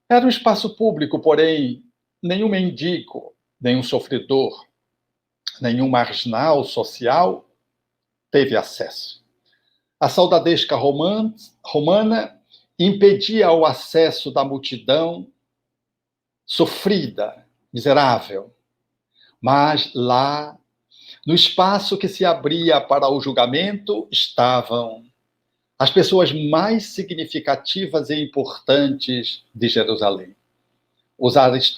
Era um espaço público, porém, nenhum mendigo, nenhum sofredor, nenhum marginal social teve acesso. A soldadesca romana impedia o acesso da multidão sofrida, miserável. Mas lá, No espaço que se abria para o julgamento estavam as pessoas mais significativas e importantes de Jerusalém.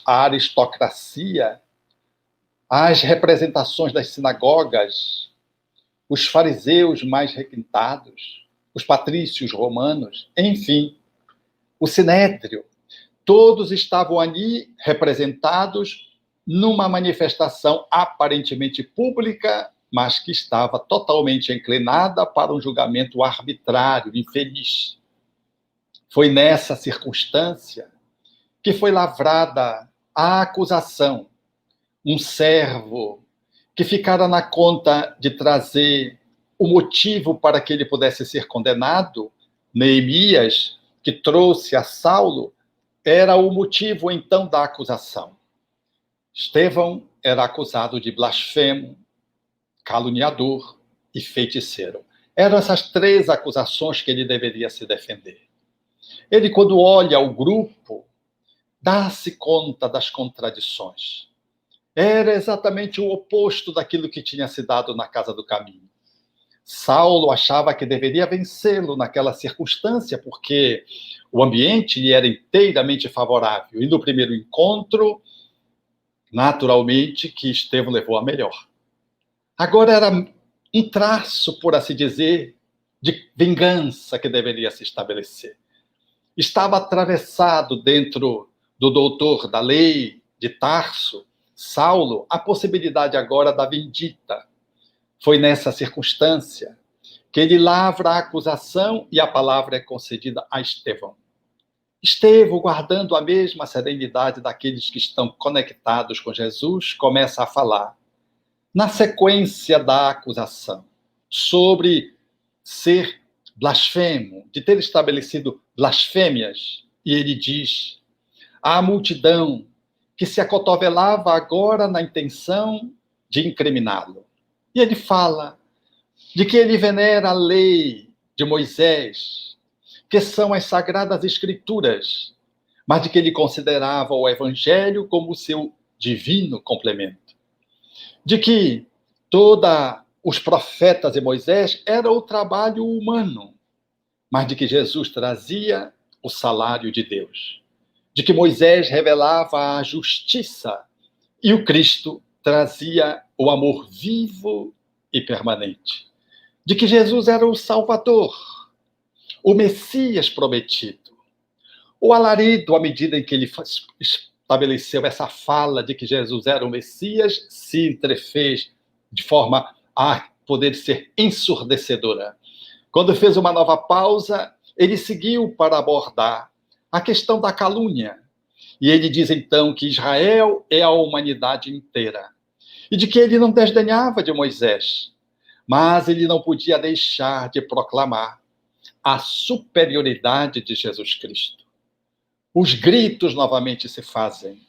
A aristocracia, as representações das sinagogas, os fariseus mais requintados, os patrícios romanos, enfim, o sinédrio, todos estavam ali representados numa manifestação aparentemente pública, mas que estava totalmente inclinada para um julgamento arbitrário, infeliz. Foi nessa circunstância que foi lavrada a acusação. Um servo que ficara na conta de trazer o motivo para que ele pudesse ser condenado, Neemias, que trouxe a Saulo, era o motivo então da acusação. Estevão era acusado de blasfemo, caluniador e feiticeiro. Eram essas 3 acusações que ele deveria se defender. Ele, quando olha o grupo, dá-se conta das contradições. Era exatamente o oposto daquilo que tinha se dado na Casa do Caminho. Saulo achava que deveria vencê-lo naquela circunstância, porque o ambiente lhe era inteiramente favorável. E no primeiro encontro, naturalmente, que Estevão levou a melhor. Agora era um traço, por assim dizer, de vingança que deveria se estabelecer. Estava atravessado dentro do doutor da lei de Tarso, Saulo, a possibilidade agora da vindita. Foi nessa circunstância que ele lavra a acusação e a palavra é concedida a Estevão. Estevão, guardando a mesma serenidade daqueles que estão conectados com Jesus, começa a falar, na sequência da acusação, sobre ser blasfemo, de ter estabelecido blasfêmias. E ele diz, a multidão que se acotovelava agora na intenção de incriminá-lo. E ele fala de que ele venera a lei de Moisés, que são as sagradas escrituras, mas de que ele considerava o evangelho como seu divino complemento. De que todos os profetas e Moisés era o trabalho humano, mas de que Jesus trazia o salário de Deus. De que Moisés revelava a justiça e o Cristo trazia o amor vivo e permanente. De que Jesus era o Salvador, o Messias prometido. O alarido, à medida em que ele estabeleceu essa fala de que Jesus era o Messias, se entrefez de forma a poder ser ensurdecedora. Quando fez uma nova pausa, ele seguiu para abordar a questão da calúnia. E ele diz então que Israel é a humanidade inteira. E de que ele não desdenhava de Moisés, mas ele não podia deixar de proclamar a superioridade de Jesus Cristo. Os gritos novamente se fazem.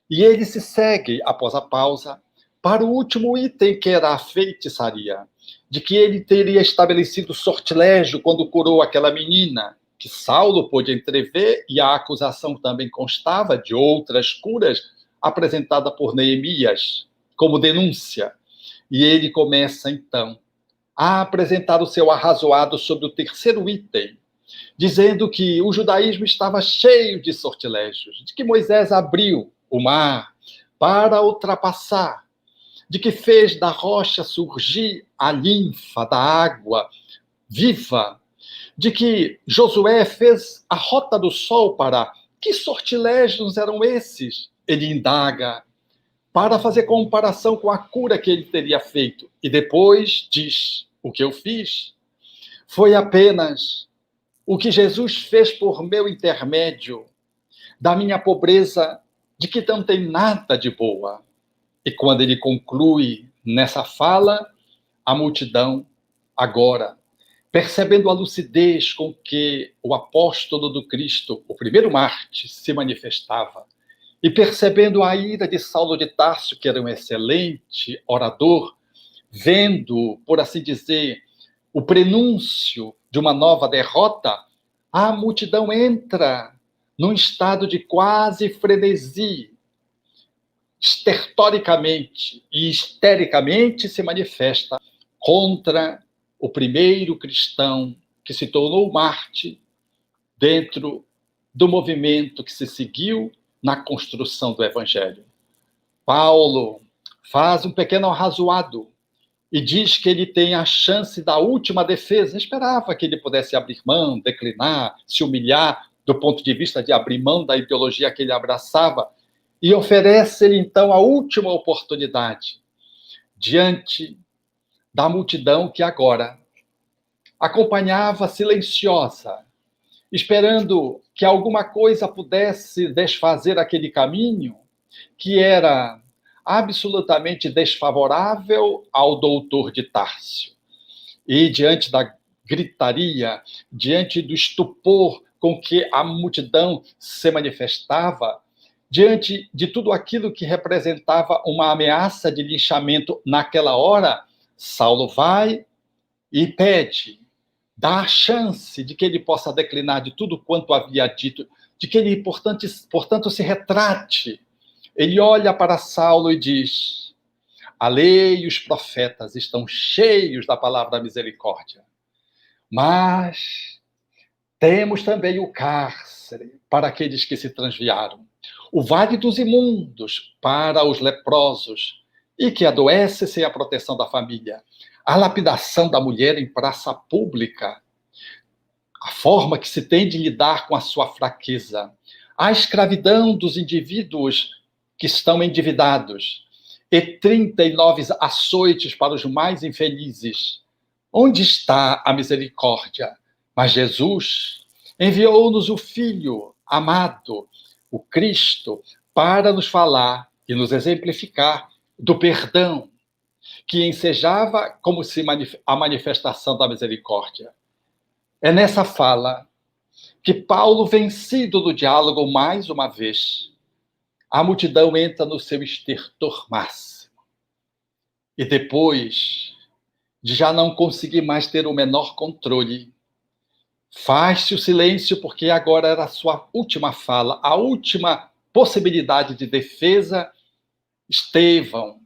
E ele se segue, após a pausa, para o último item, que era a feitiçaria. De que ele teria estabelecido sortilégio quando curou aquela menina, que Saulo pôde entrever, e a acusação também constava de outras curas apresentada por Neemias como denúncia. E ele começa, então, a apresentar o seu arrazoado sobre o 3º item, dizendo que o judaísmo estava cheio de sortilégios, de que Moisés abriu o mar para ultrapassar, de que fez da rocha surgir a linfa da água viva, de que Josué fez a rota do sol para... Que sortilégios eram esses? Ele indaga, para fazer comparação com a cura que ele teria feito. E depois diz, o que eu fiz foi apenas o que Jesus fez por meu intermédio, da minha pobreza, de que não tem nada de boa. E quando ele conclui nessa fala, a multidão agora, percebendo a lucidez com que o apóstolo do Cristo, o primeiro Marte, se manifestava, e percebendo a ira de Saulo de Tarso, que era um excelente orador, vendo, por assim dizer, o prenúncio de uma nova derrota, a multidão entra num estado de quase frenesi, estertoricamente e histericamente se manifesta contra o primeiro cristão que se tornou Marte dentro do movimento que se seguiu na construção do Evangelho. Paulo faz um pequeno arrazoado e diz que ele tem a chance da última defesa. Esperava que ele pudesse abrir mão, declinar, se humilhar do ponto de vista de abrir mão da ideologia que ele abraçava, e oferece-lhe, então, a última oportunidade diante da multidão que agora acompanhava silenciosa, esperando que alguma coisa pudesse desfazer aquele caminho que era absolutamente desfavorável ao doutor de Társio. E diante da gritaria, diante do estupor com que a multidão se manifestava, diante de tudo aquilo que representava uma ameaça de linchamento naquela hora, Saulo vai e pede, dá a chance de que ele possa declinar de tudo quanto havia dito, de que ele, portanto, se retrate. Ele olha para Saulo e diz: a lei e os profetas estão cheios da palavra da misericórdia, mas temos também o cárcere para aqueles que se transviaram, o vale dos imundos para os leprosos e que adoece sem a proteção da família, a lapidação da mulher em praça pública, a forma que se tem de lidar com a sua fraqueza, a escravidão dos indivíduos que estão endividados, e 39 açoites para os mais infelizes. Onde está a misericórdia? Mas Jesus enviou-nos o Filho amado, o Cristo, para nos falar e nos exemplificar do perdão, que ensejava como se a manifestação da misericórdia. É nessa fala que Paulo, vencido do diálogo mais uma vez, a multidão entra no seu estertor máximo. E depois de já não conseguir mais ter o menor controle, faz-se o silêncio, porque agora era a sua última fala, a última possibilidade de defesa. Estevão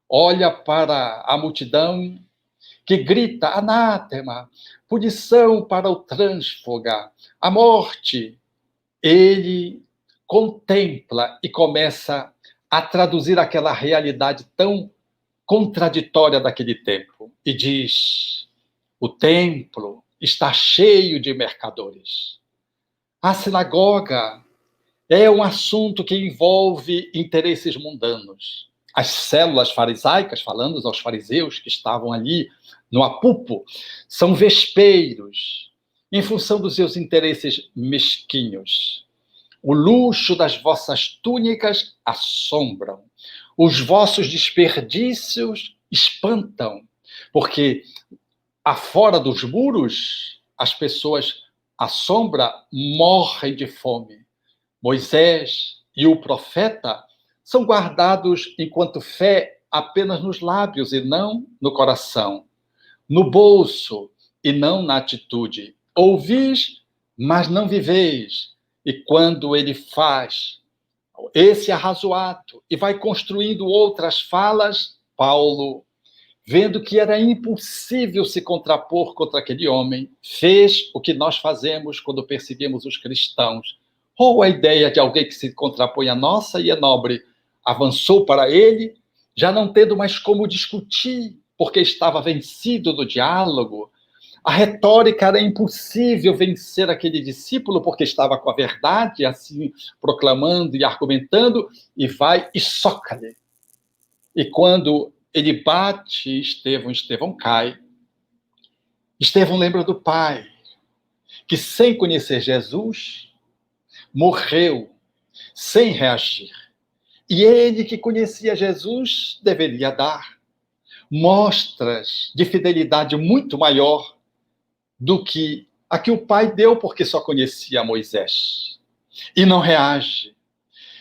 olha para a multidão que grita: anátema, punição para o trânsfuga, a morte. Ele contempla e começa a traduzir aquela realidade tão contraditória daquele tempo e diz: o templo está cheio de mercadores. A sinagoga é um assunto que envolve interesses mundanos. As células farisaicas, falando aos fariseus que estavam ali no apupo, são vespeiros em função dos seus interesses mesquinhos. O luxo das vossas túnicas assombram. Os vossos desperdícios espantam, porque afora dos muros, as pessoas à sombra morrem de fome. Moisés e o profeta são guardados enquanto fé apenas nos lábios e não no coração, no bolso e não na atitude. Ouvis, mas não viveis. E quando ele faz esse arrazoado e vai construindo outras falas, Paulo, vendo que era impossível se contrapor contra aquele homem, fez o que nós fazemos quando perseguimos os cristãos. Ou a ideia de alguém que se contrapõe à nossa e é nobre, avançou para ele, já não tendo mais como discutir, porque estava vencido do diálogo. A retórica era impossível vencer aquele discípulo, porque estava com a verdade, assim, proclamando e argumentando, e vai e soca-lhe. E quando ele bate Estevão cai. Estevão lembra do pai, que sem conhecer Jesus, morreu sem reagir. E ele, que conhecia Jesus, deveria dar mostras de fidelidade muito maior do que a que o pai deu, porque só conhecia Moisés. E não reage.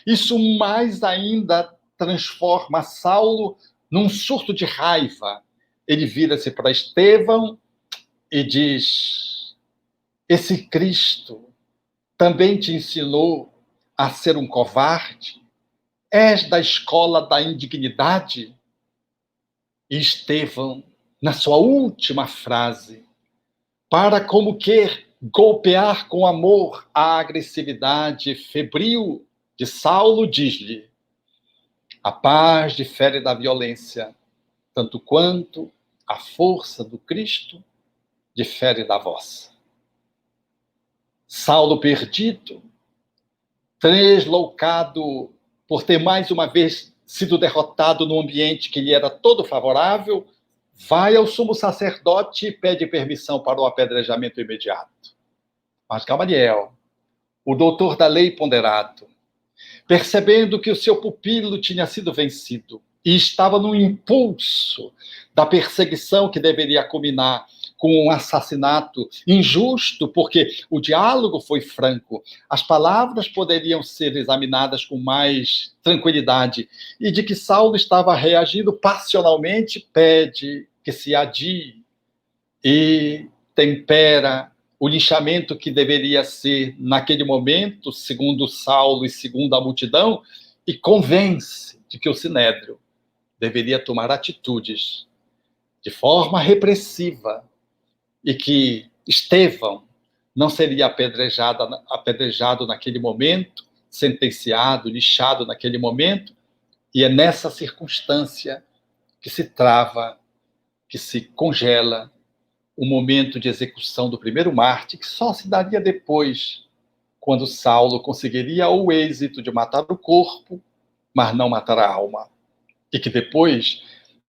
Isso mais ainda transforma Saulo num surto de raiva. Ele vira-se para Estevão e diz: esse Cristo também te ensinou a ser um covarde? És da escola da indignidade? E Estevão, na sua última frase, para como que golpear com amor a agressividade febril de Saulo, diz-lhe: a paz difere da violência, tanto quanto a força do Cristo difere da vossa. Saulo perdido, tresloucado por ter mais uma vez sido derrotado num ambiente que lhe era todo favorável, vai ao sumo sacerdote e pede permissão para o apedrejamento imediato. Mas Gamaliel, o doutor da lei ponderado, percebendo que o seu pupilo tinha sido vencido e estava no impulso da perseguição que deveria culminar com um assassinato injusto, porque o diálogo foi franco, as palavras poderiam ser examinadas com mais tranquilidade, e de que Saulo estava reagindo passionalmente, pede que se adie e tempera o linchamento que deveria ser, naquele momento, segundo Saulo e segundo a multidão, e convence de que o Sinédrio deveria tomar atitudes de forma repressiva e que Estevão não seria apedrejado naquele momento, sentenciado, lixado naquele momento, e é nessa circunstância que se trava, que se congela o momento de execução do primeiro mártir, que só se daria depois, quando Saulo conseguiria o êxito de matar o corpo, mas não matar a alma. E que depois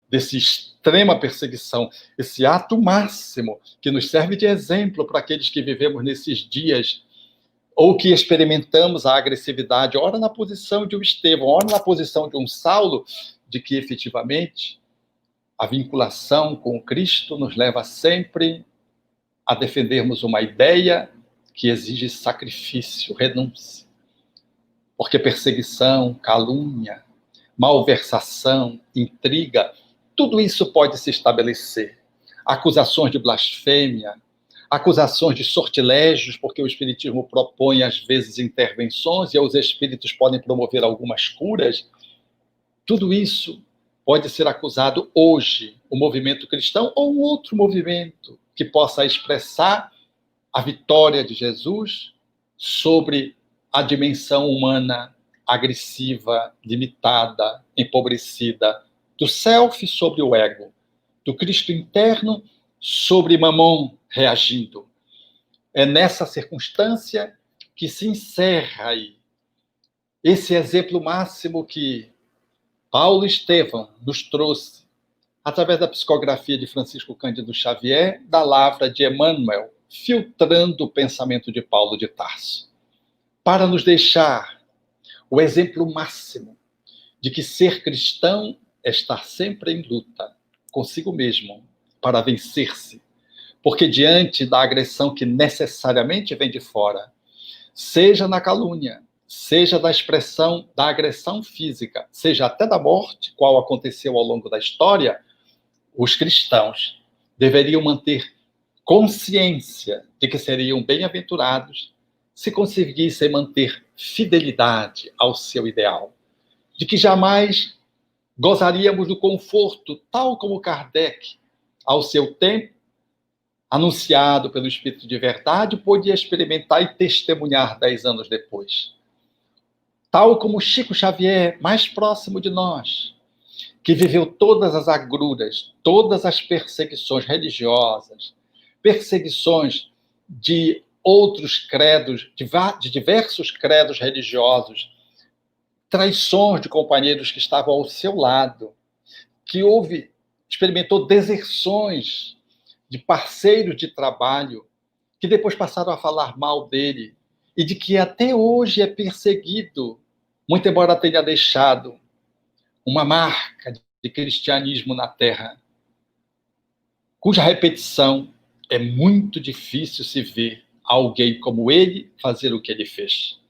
dessa extrema perseguição, esse ato máximo, que nos serve de exemplo para aqueles que vivemos nesses dias, ou que experimentamos a agressividade, ora na posição de um Estevão, ora na posição de um Saulo, de que efetivamente a vinculação com o Cristo nos leva sempre a defendermos uma ideia que exige sacrifício, renúncia. Porque perseguição, calúnia, malversação, intriga, tudo isso pode se estabelecer. Acusações de blasfêmia, acusações de sortilégios, porque o Espiritismo propõe, às vezes, intervenções e os espíritos podem promover algumas curas. Tudo isso pode ser acusado hoje, o movimento cristão ou um outro movimento que possa expressar a vitória de Jesus sobre a dimensão humana agressiva, limitada, empobrecida, do self sobre o ego, do Cristo interno sobre Mamon reagindo. É nessa circunstância que se encerra aí esse exemplo máximo que Paulo Estevão nos trouxe através da psicografia de Francisco Cândido Xavier, da lavra de Emmanuel, filtrando o pensamento de Paulo de Tarso, para nos deixar o exemplo máximo de que ser cristão é estar sempre em luta consigo mesmo para vencer-se, porque diante da agressão que necessariamente vem de fora, seja na calúnia, seja da expressão da agressão física, seja até da morte, qual aconteceu ao longo da história, os cristãos deveriam manter consciência de que seriam bem-aventurados se conseguissem manter fidelidade ao seu ideal, de que jamais gozaríamos do conforto, tal como Kardec, ao seu tempo, anunciado pelo Espírito de Verdade, podia experimentar e testemunhar 10 anos depois. Tal como Chico Xavier, mais próximo de nós, que viveu todas as agruras, todas as perseguições religiosas, perseguições de outros credos, de diversos credos religiosos, traições de companheiros que estavam ao seu lado, que experimentou deserções de parceiros de trabalho, que depois passaram a falar mal dele, e de que até hoje é perseguido, muito embora tenha deixado uma marca de cristianismo na Terra, cuja repetição é muito difícil se ver alguém como ele fazer o que ele fez.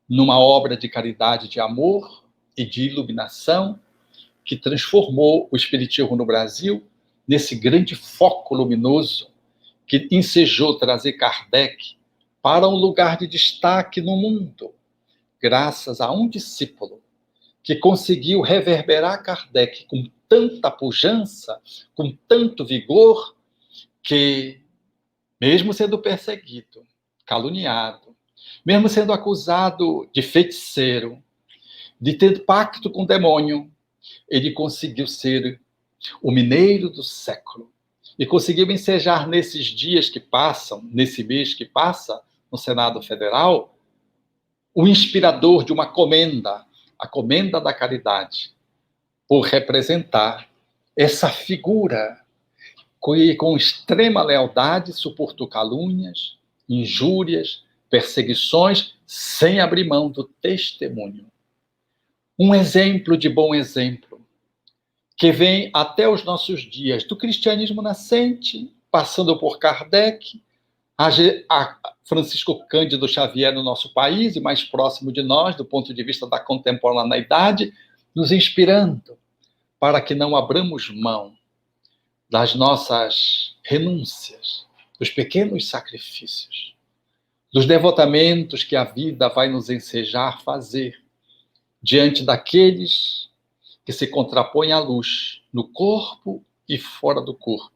Numa obra de caridade, de amor e de iluminação, que transformou o Espiritismo no Brasil nesse grande foco luminoso que ensejou trazer Kardec para um lugar de destaque no mundo, graças a um discípulo que conseguiu reverberar Kardec com tanta pujança, com tanto vigor, que, mesmo sendo perseguido, caluniado, mesmo sendo acusado de feiticeiro, de ter pacto com o demônio, ele conseguiu ser o mineiro do século. E conseguiu ensejar nesses dias que passam, nesse mês que passa, no Senado Federal, o inspirador de uma comenda, a comenda da caridade, por representar essa figura que, com extrema lealdade, suportou calúnias, injúrias, perseguições, sem abrir mão do testemunho. Um exemplo de bom exemplo, que vem até os nossos dias, do cristianismo nascente, passando por Kardec, a Francisco Cândido Xavier no nosso país, e mais próximo de nós, do ponto de vista da contemporaneidade, nos inspirando para que não abramos mão das nossas renúncias, dos pequenos sacrifícios, dos devotamentos que a vida vai nos ensejar fazer diante daqueles que se contrapõem à luz, no corpo e fora do corpo,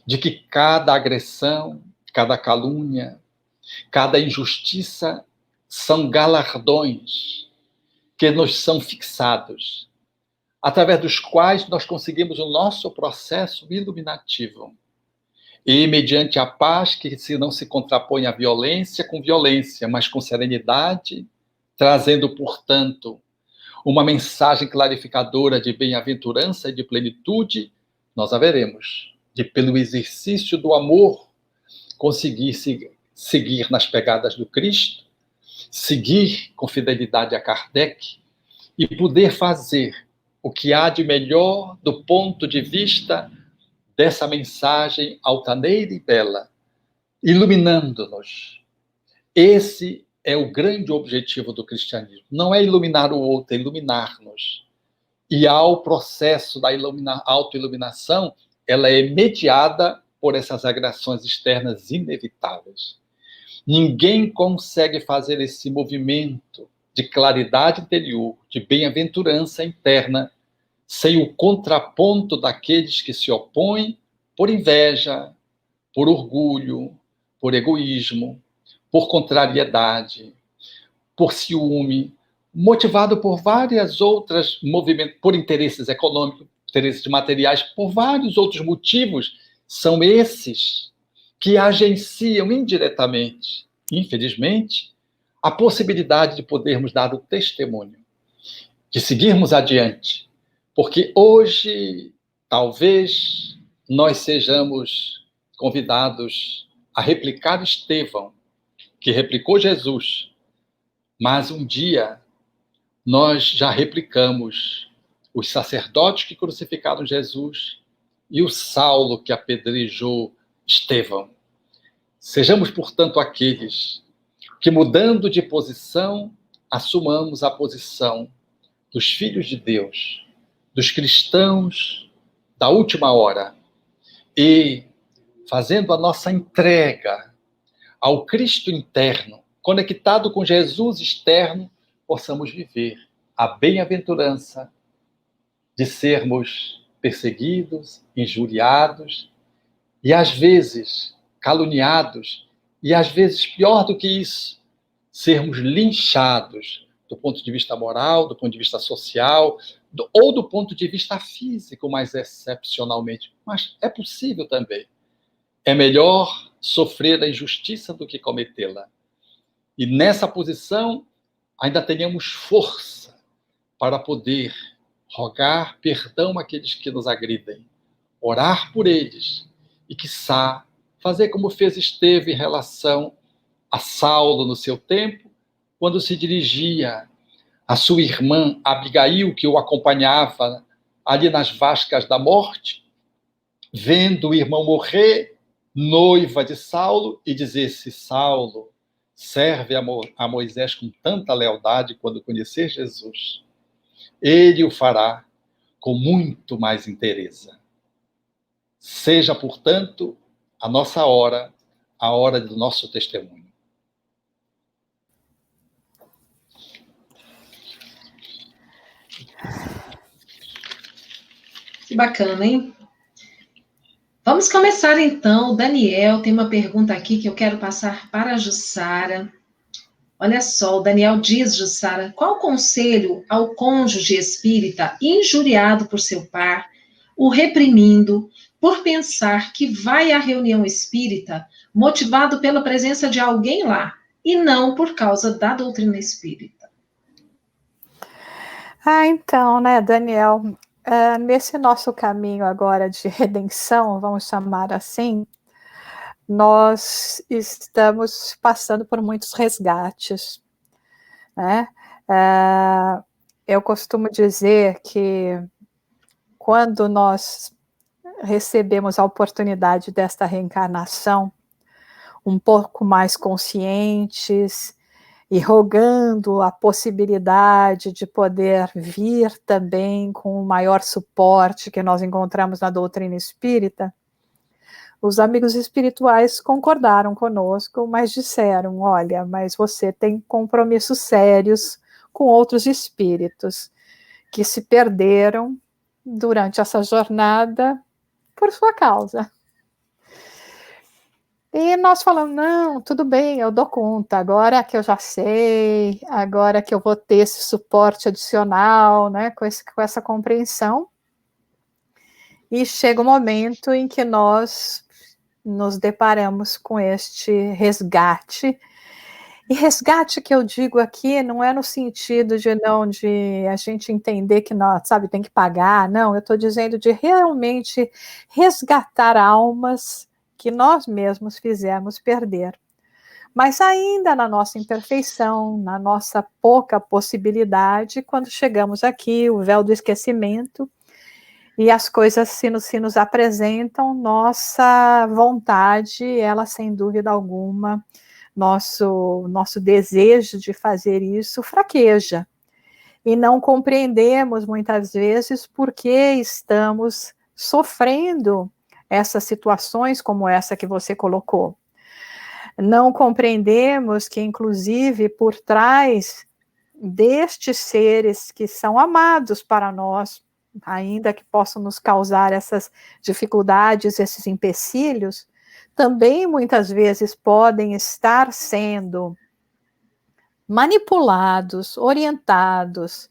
de que cada agressão, cada calúnia, cada injustiça são galardões que nos são fixados, através dos quais nós conseguimos o nosso processo iluminativo. E mediante a paz que não se contrapõe à violência com violência, mas com serenidade, trazendo, portanto, uma mensagem clarificadora de bem-aventurança e de plenitude, nós haveremos de, pelo exercício do amor, conseguir seguir nas pegadas do Cristo, seguir com fidelidade a Kardec e poder fazer o que há de melhor do ponto de vista dessa mensagem altaneira e bela, iluminando-nos. Esse é o grande objetivo do cristianismo. Não é iluminar o outro, é iluminar-nos. E ao processo da autoiluminação, ela é mediada por essas agressões externas inevitáveis. Ninguém consegue fazer esse movimento de claridade interior, de bem-aventurança interna, sem o contraponto daqueles que se opõem por inveja, por orgulho, por egoísmo, por contrariedade, por ciúme, motivado por várias outras movimentos, por interesses econômicos, interesses materiais, por vários outros motivos. São esses que agenciam indiretamente, infelizmente, a possibilidade de podermos dar o testemunho, de seguirmos adiante. Porque hoje, talvez, nós sejamos convidados a replicar Estevão, que replicou Jesus, mas um dia nós já replicamos os sacerdotes que crucificaram Jesus e o Saulo que apedrejou Estevão. Sejamos, portanto, aqueles que, mudando de posição, assumamos a posição dos filhos de Deus, dos cristãos da última hora, e, fazendo a nossa entrega ao Cristo interno, conectado com Jesus externo, possamos viver a bem-aventurança de sermos perseguidos, injuriados e, às vezes, caluniados, e, às vezes, pior do que isso, sermos linchados do ponto de vista moral, do ponto de vista social, ou do ponto de vista físico, mais excepcionalmente. Mas é possível também. É melhor sofrer a injustiça do que cometê-la. E nessa posição, ainda tenhamos força para poder rogar perdão àqueles que nos agridem, orar por eles e, quiçá, fazer como fez Estevão em relação a Saulo no seu tempo, quando se dirigia à sua irmã Abigail, que o acompanhava ali nas vascas da morte, vendo o irmão morrer, noiva de Saulo, e dizer-se: Saulo, serve a Moisés com tanta lealdade quando conhecer Jesus. Ele o fará com muito mais inteireza. Seja, portanto, a nossa hora, a hora do nosso testemunho. Que bacana, hein? Vamos começar então. O Daniel tem uma pergunta aqui que eu quero passar para a Jussara. Olha só, o Daniel diz, Jussara, qual conselho ao cônjuge espírita injuriado por seu par, o reprimindo por pensar que vai à reunião espírita motivado pela presença de alguém lá e não por causa da doutrina espírita? Então, né, Daniel, nesse nosso caminho agora de redenção, vamos chamar assim, nós estamos passando por muitos resgates, né? Eu costumo dizer que quando nós recebemos a oportunidade desta reencarnação, um pouco mais conscientes e rogando a possibilidade de poder vir também com o maior suporte que nós encontramos na doutrina espírita, os amigos espirituais concordaram conosco, mas disseram, olha, mas você tem compromissos sérios com outros espíritos que se perderam durante essa jornada por sua causa. E nós falamos, não, tudo bem, eu dou conta, agora que eu já sei, agora que eu vou ter esse suporte adicional, né, com essa compreensão. E chega o momento em que nós nos deparamos com este resgate. E resgate que eu digo aqui não é no sentido de a gente entender que nós, sabe, tem que pagar, não, eu estou dizendo de realmente resgatar almas que nós mesmos fizemos perder. Mas ainda na nossa imperfeição, na nossa pouca possibilidade, quando chegamos aqui, o véu do esquecimento, e as coisas se nos apresentam, nossa vontade, ela sem dúvida alguma, nosso desejo de fazer isso fraqueja. E não compreendemos muitas vezes por que estamos sofrendo essas situações como essa que você colocou. Não compreendemos que, inclusive, por trás destes seres que são amados para nós, ainda que possam nos causar essas dificuldades, esses empecilhos, também muitas vezes podem estar sendo manipulados, orientados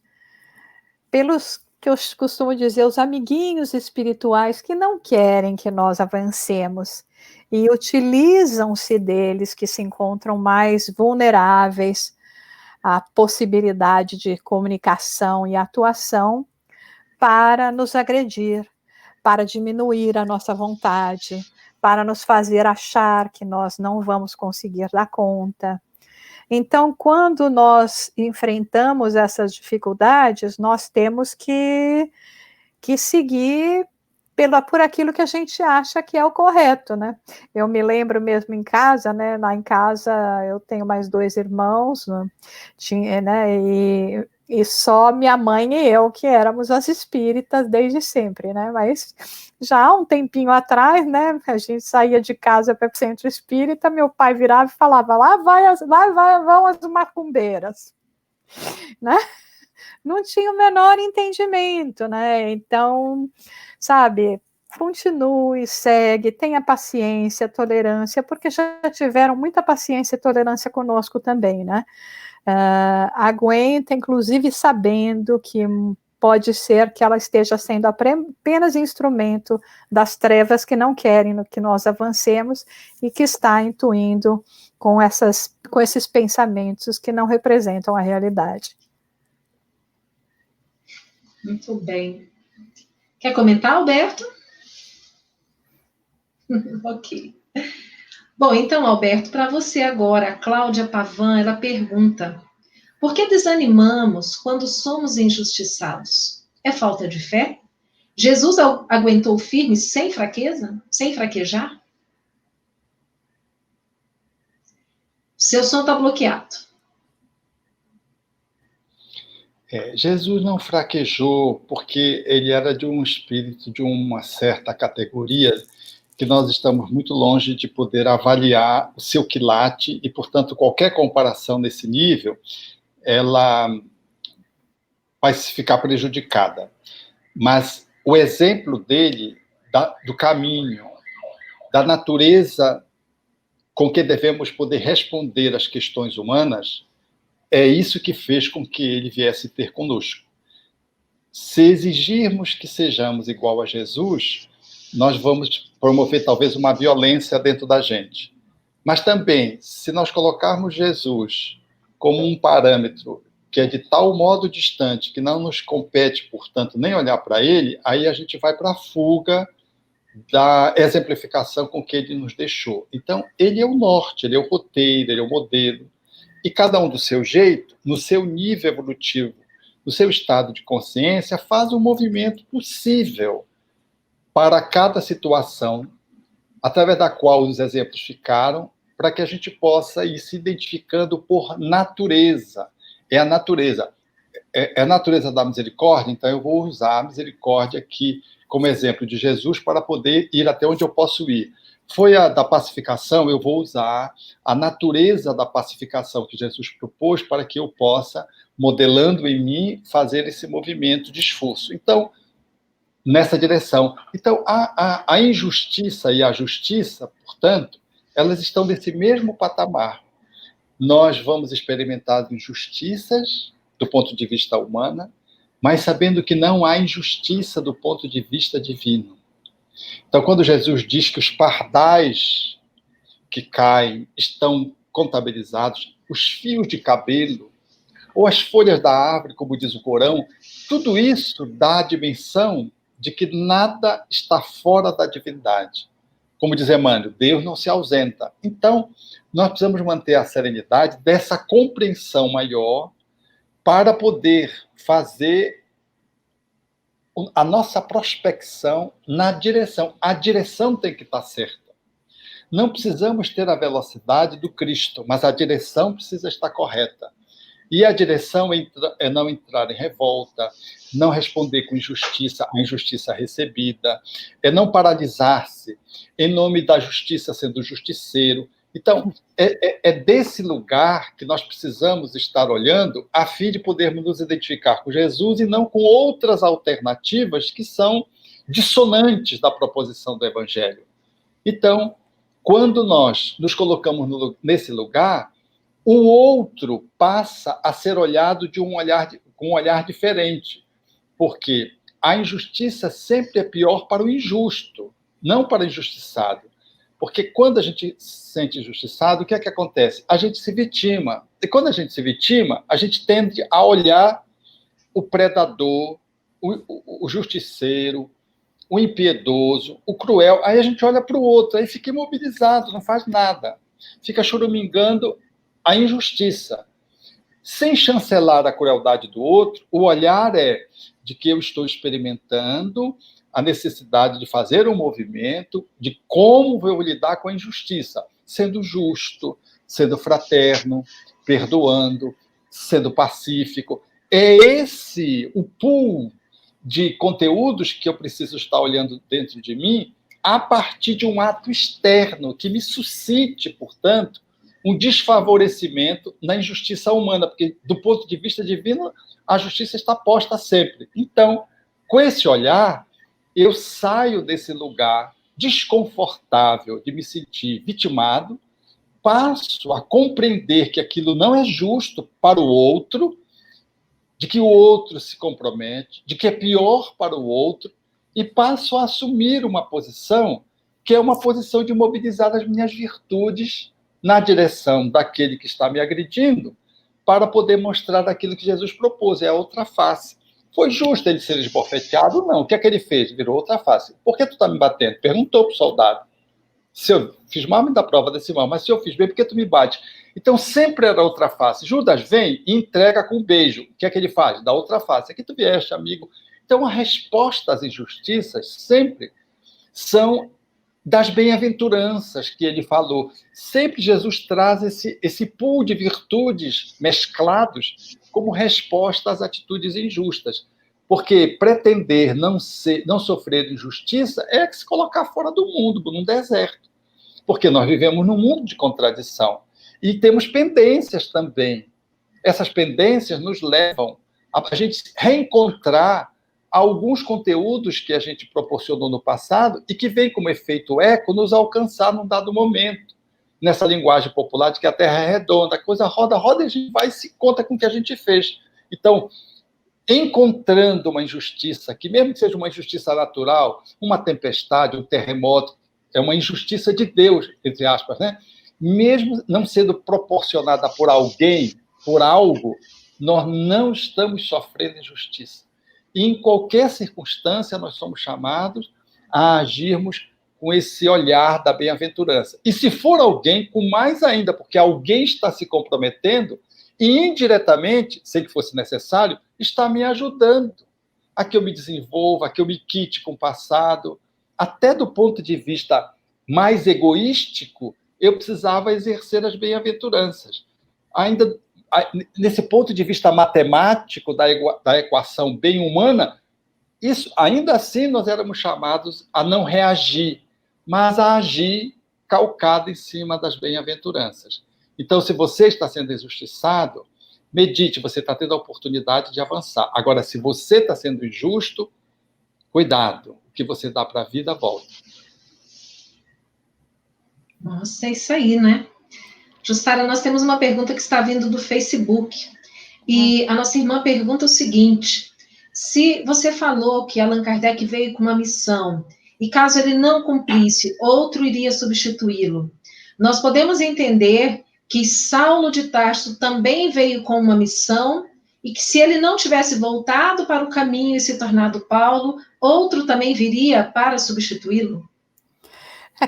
pelos que eu costumo dizer, os amiguinhos espirituais que não querem que nós avancemos e utilizam-se deles que se encontram mais vulneráveis à possibilidade de comunicação e atuação para nos agredir, para diminuir a nossa vontade, para nos fazer achar que nós não vamos conseguir dar conta. Então, quando nós enfrentamos essas dificuldades, nós temos que seguir por aquilo que a gente acha que é o correto, né? Eu me lembro mesmo em casa, né? Lá em casa eu tenho mais 2 irmãos, né? E só minha mãe e eu que éramos as espíritas desde sempre, né? Mas já há um tempinho atrás, né? A gente saía de casa para o centro espírita, meu pai virava e falava, lá vão as macumbeiras, né? Não tinha o menor entendimento, né? Então, sabe, continue, segue, tenha paciência, tolerância, porque já tiveram muita paciência e tolerância conosco também, né? Aguenta, inclusive sabendo que pode ser que ela esteja sendo apenas instrumento das trevas que não querem que nós avancemos e que está intuindo com esses pensamentos que não representam a realidade. Muito bem. Quer comentar, Alberto? Ok. Bom, então, Alberto, para você agora, a Cláudia Pavan, ela pergunta: por que desanimamos quando somos injustiçados? É falta de fé? Jesus aguentou firme sem fraqueza? Sem fraquejar? Seu som está bloqueado. Jesus não fraquejou porque ele era de um espírito de uma certa categoria que nós estamos muito longe de poder avaliar o seu quilate e, portanto, qualquer comparação nesse nível, ela vai ficar prejudicada. Mas o exemplo dele, do caminho, da natureza com que devemos poder responder às questões humanas, é isso que fez com que ele viesse ter conosco. Se exigirmos que sejamos igual a Jesus, nós vamos promover talvez uma violência dentro da gente. Mas também, se nós colocarmos Jesus como um parâmetro que é de tal modo distante que não nos compete, portanto, nem olhar para ele, aí a gente vai para a fuga da exemplificação com que ele nos deixou. Então, ele é o norte, ele é o roteiro, ele é o modelo. E cada um do seu jeito, no seu nível evolutivo, no seu estado de consciência, faz um movimento possível para cada situação, através da qual os exemplos ficaram, para que a gente possa ir se identificando por natureza. É a natureza. É a natureza da misericórdia, então eu vou usar a misericórdia aqui como exemplo de Jesus para poder ir até onde eu posso ir. Foi a da pacificação, eu vou usar a natureza da pacificação que Jesus propôs para que eu possa, modelando em mim, fazer esse movimento de esforço. Então, nessa direção. Então, a injustiça e a justiça, portanto, elas estão nesse mesmo patamar. Nós vamos experimentar injustiças do ponto de vista humano, mas sabendo que não há injustiça do ponto de vista divino. Então, quando Jesus diz que os pardais que caem estão contabilizados, os fios de cabelo, ou as folhas da árvore, como diz o Corão, tudo isso dá a dimensão de que nada está fora da divindade. Como diz Emmanuel, Deus não se ausenta. Então, nós precisamos manter a serenidade dessa compreensão maior para poder fazer a nossa prospecção na direção. A direção tem que estar certa. Não precisamos ter a velocidade do Cristo, mas a direção precisa estar correta. E a direção é não entrar em revolta, não responder com injustiça à injustiça recebida, é não paralisar-se em nome da justiça sendo justiceiro. Então, é desse lugar que nós precisamos estar olhando a fim de podermos nos identificar com Jesus e não com outras alternativas que são dissonantes da proposição do Evangelho. Então, quando nós nos colocamos nesse lugar, o outro passa a ser olhado com um olhar diferente, porque a injustiça sempre é pior para o injusto, não para o injustiçado. Porque quando a gente se sente injustiçado, o que é que acontece? A gente se vitima. E quando a gente se vitima, a gente tende a olhar o predador, o justiceiro, o impiedoso, o cruel. Aí a gente olha para o outro, aí fica imobilizado, não faz nada. Fica choramingando a injustiça. Sem chancelar a crueldade do outro, o olhar é de que eu estou experimentando a necessidade de fazer um movimento, de como vou lidar com a injustiça, sendo justo, sendo fraterno, perdoando, sendo pacífico. É esse o pool de conteúdos que eu preciso estar olhando dentro de mim a partir de um ato externo que me suscite, portanto, um desfavorecimento na injustiça humana, porque, do ponto de vista divino, a justiça está posta sempre. Então, com esse olhar, eu saio desse lugar desconfortável de me sentir vitimado, passo a compreender que aquilo não é justo para o outro, de que o outro se compromete, de que é pior para o outro, e passo a assumir uma posição que é uma posição de mobilizar as minhas virtudes na direção daquele que está me agredindo, para poder mostrar aquilo que Jesus propôs, é a outra face. Foi justo ele ser esbofeteado? Não. O que é que ele fez? Virou outra face. Por que tu está me batendo? Perguntou para o soldado. Se eu fiz mal, me dá prova desse mal, mas se eu fiz bem, por que tu me bate? Então, sempre era outra face. Judas vem e entrega com um beijo. O que é que ele faz? Dá outra face. Aqui tu vieste, amigo. Então, a resposta às injustiças sempre são das bem-aventuranças que ele falou. Sempre Jesus traz esse pool de virtudes mesclados como resposta às atitudes injustas. Porque pretender não sofrer injustiça é se colocar fora do mundo, num deserto. Porque nós vivemos num mundo de contradição. E temos pendências também. Essas pendências nos levam a gente reencontrar alguns conteúdos que a gente proporcionou no passado e que vem como efeito eco nos alcançar num dado momento. Nessa linguagem popular de que a Terra é redonda, a coisa roda, roda e a gente vai e se conta com o que a gente fez. Então, encontrando uma injustiça, que mesmo que seja uma injustiça natural, uma tempestade, um terremoto, é uma injustiça de Deus, entre aspas, né? Mesmo não sendo proporcionada por alguém, por algo, nós não estamos sofrendo injustiça. E em qualquer circunstância, nós somos chamados a agirmos com esse olhar da bem-aventurança. E se for alguém, com mais ainda, porque alguém está se comprometendo e indiretamente, sem que fosse necessário, está me ajudando a que eu me desenvolva, a que eu me quite com o passado. Até do ponto de vista mais egoístico, eu precisava exercer as bem-aventuranças. Ainda nesse ponto de vista matemático da equação bem humana, isso, ainda assim nós éramos chamados a não reagir, mas a agir calcado em cima das bem-aventuranças. Então, se você está sendo injustiçado, medite, você está tendo a oportunidade de avançar. Agora, se você está sendo injusto, cuidado, o que você dá para a vida volta. Nossa, é isso aí, né? Jussara, nós temos uma pergunta que está vindo do Facebook. E a nossa irmã pergunta o seguinte: se você falou que Allan Kardec veio com uma missão, e caso ele não cumprisse, outro iria substituí-lo, nós podemos entender que Saulo de Tarso também veio com uma missão, e que se ele não tivesse voltado para o caminho e se tornado Paulo, outro também viria para substituí-lo?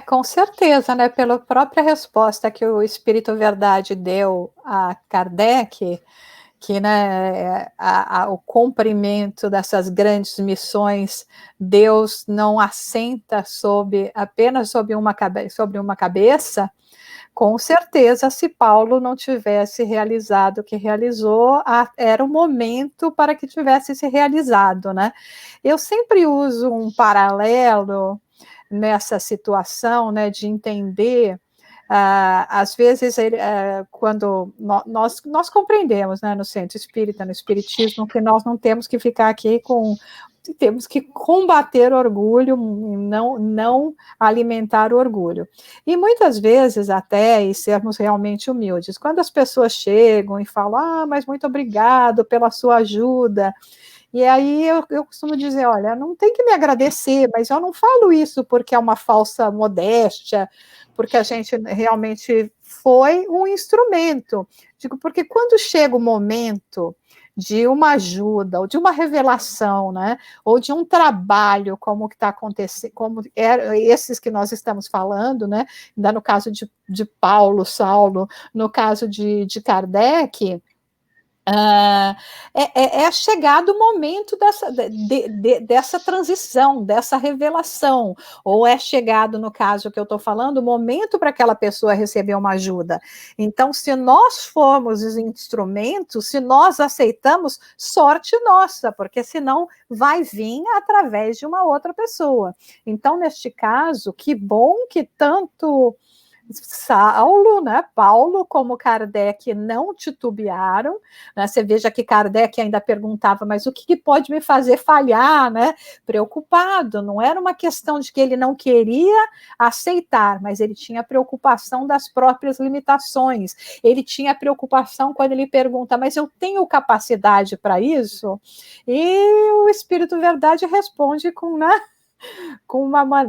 Com certeza, né? Pela própria resposta que o Espírito Verdade deu a Kardec, que, né, o cumprimento dessas grandes missões, Deus não assenta apenas sobre uma cabeça. Com certeza, se Paulo não tivesse realizado o que realizou, era o momento para que tivesse se realizado, né? Eu sempre uso um paralelo nessa situação, né, de entender, às vezes, quando nós compreendemos, né, no centro espírita, no espiritismo, que nós não temos que ficar aqui temos que combater o orgulho, não alimentar o orgulho. E muitas vezes até, e sermos realmente humildes, quando as pessoas chegam e falam, mas muito obrigado pela sua ajuda, e aí eu costumo dizer, olha, não tem que me agradecer, mas eu não falo isso porque é uma falsa modéstia, porque a gente realmente foi um instrumento. Digo, porque quando chega o momento de uma ajuda, ou de uma revelação, né, ou de um trabalho como que está acontecendo, como esses que nós estamos falando, né, ainda no caso de Paulo, Saulo, no caso de Kardec, é chegado o momento dessa transição, dessa revelação, ou é chegado, no caso que eu estou falando, o momento para aquela pessoa receber uma ajuda. Então, se nós formos os instrumentos, se nós aceitamos, sorte nossa, porque senão vai vir através de uma outra pessoa. Então, neste caso, que bom que tanto Saulo, né, Paulo, como Kardec não titubearam, né, você veja que Kardec ainda perguntava, mas o que pode me fazer falhar, né, preocupado, não era uma questão de que ele não queria aceitar, mas ele tinha preocupação das próprias limitações, ele tinha preocupação quando ele pergunta, mas eu tenho capacidade para isso? E o Espírito Verdade responde com, né,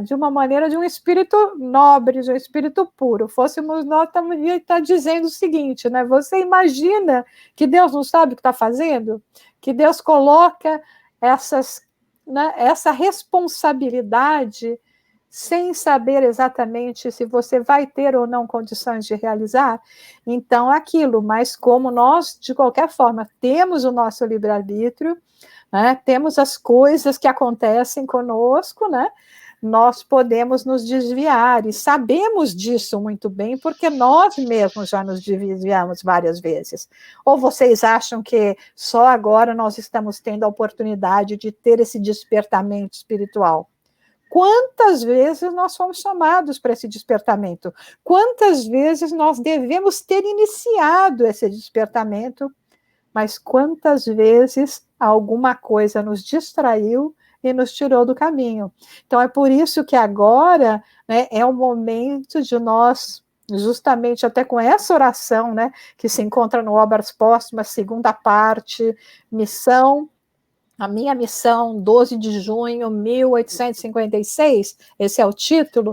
de uma maneira de um espírito nobre, de um espírito puro. Fôssemos nós, está dizendo o seguinte, né? Você imagina que Deus não sabe o que está fazendo? Que Deus coloca essa responsabilidade sem saber exatamente se você vai ter ou não condições de realizar? Então, aquilo, mas como nós, de qualquer forma, temos o nosso livre-arbítrio, né, temos as coisas que acontecem conosco, né, nós podemos nos desviar, e sabemos disso muito bem, porque nós mesmos já nos desviamos várias vezes. Ou vocês acham que só agora nós estamos tendo a oportunidade de ter esse despertamento espiritual? Quantas vezes nós fomos chamados para esse despertamento? Quantas vezes nós devemos ter iniciado esse despertamento mas quantas vezes alguma coisa nos distraiu e nos tirou do caminho. Então, é por isso que agora, né, é o momento de nós, justamente até com essa oração, né, que se encontra no Obras Póstumas, segunda parte, missão, a minha missão, 12 de junho de 1856, esse é o título,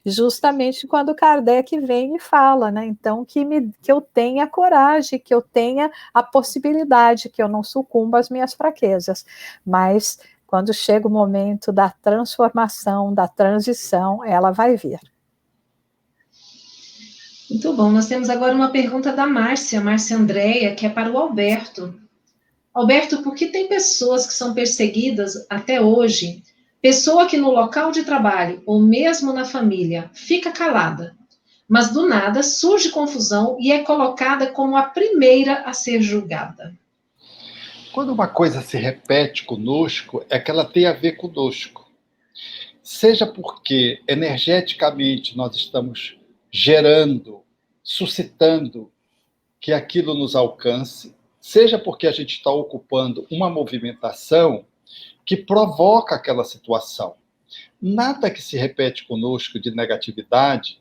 justamente quando Kardec vem e fala, né? Então, que eu tenha coragem, que eu tenha a possibilidade, que eu não sucumba às minhas fraquezas. Mas, quando chega o momento da transformação, da transição, ela vai vir. Muito bom. Nós temos agora uma pergunta da Márcia Andréia, que é para o Alberto. Alberto, por que tem pessoas que são perseguidas até hoje? Pessoa que no local de trabalho, ou mesmo na família, fica calada, mas do nada surge confusão e é colocada como a primeira a ser julgada. Quando uma coisa se repete conosco, é que ela tem a ver conosco. Seja porque energeticamente nós estamos gerando, suscitando que aquilo nos alcance, seja porque a gente está ocupando uma movimentação que provoca aquela situação. Nada que se repete conosco de negatividade,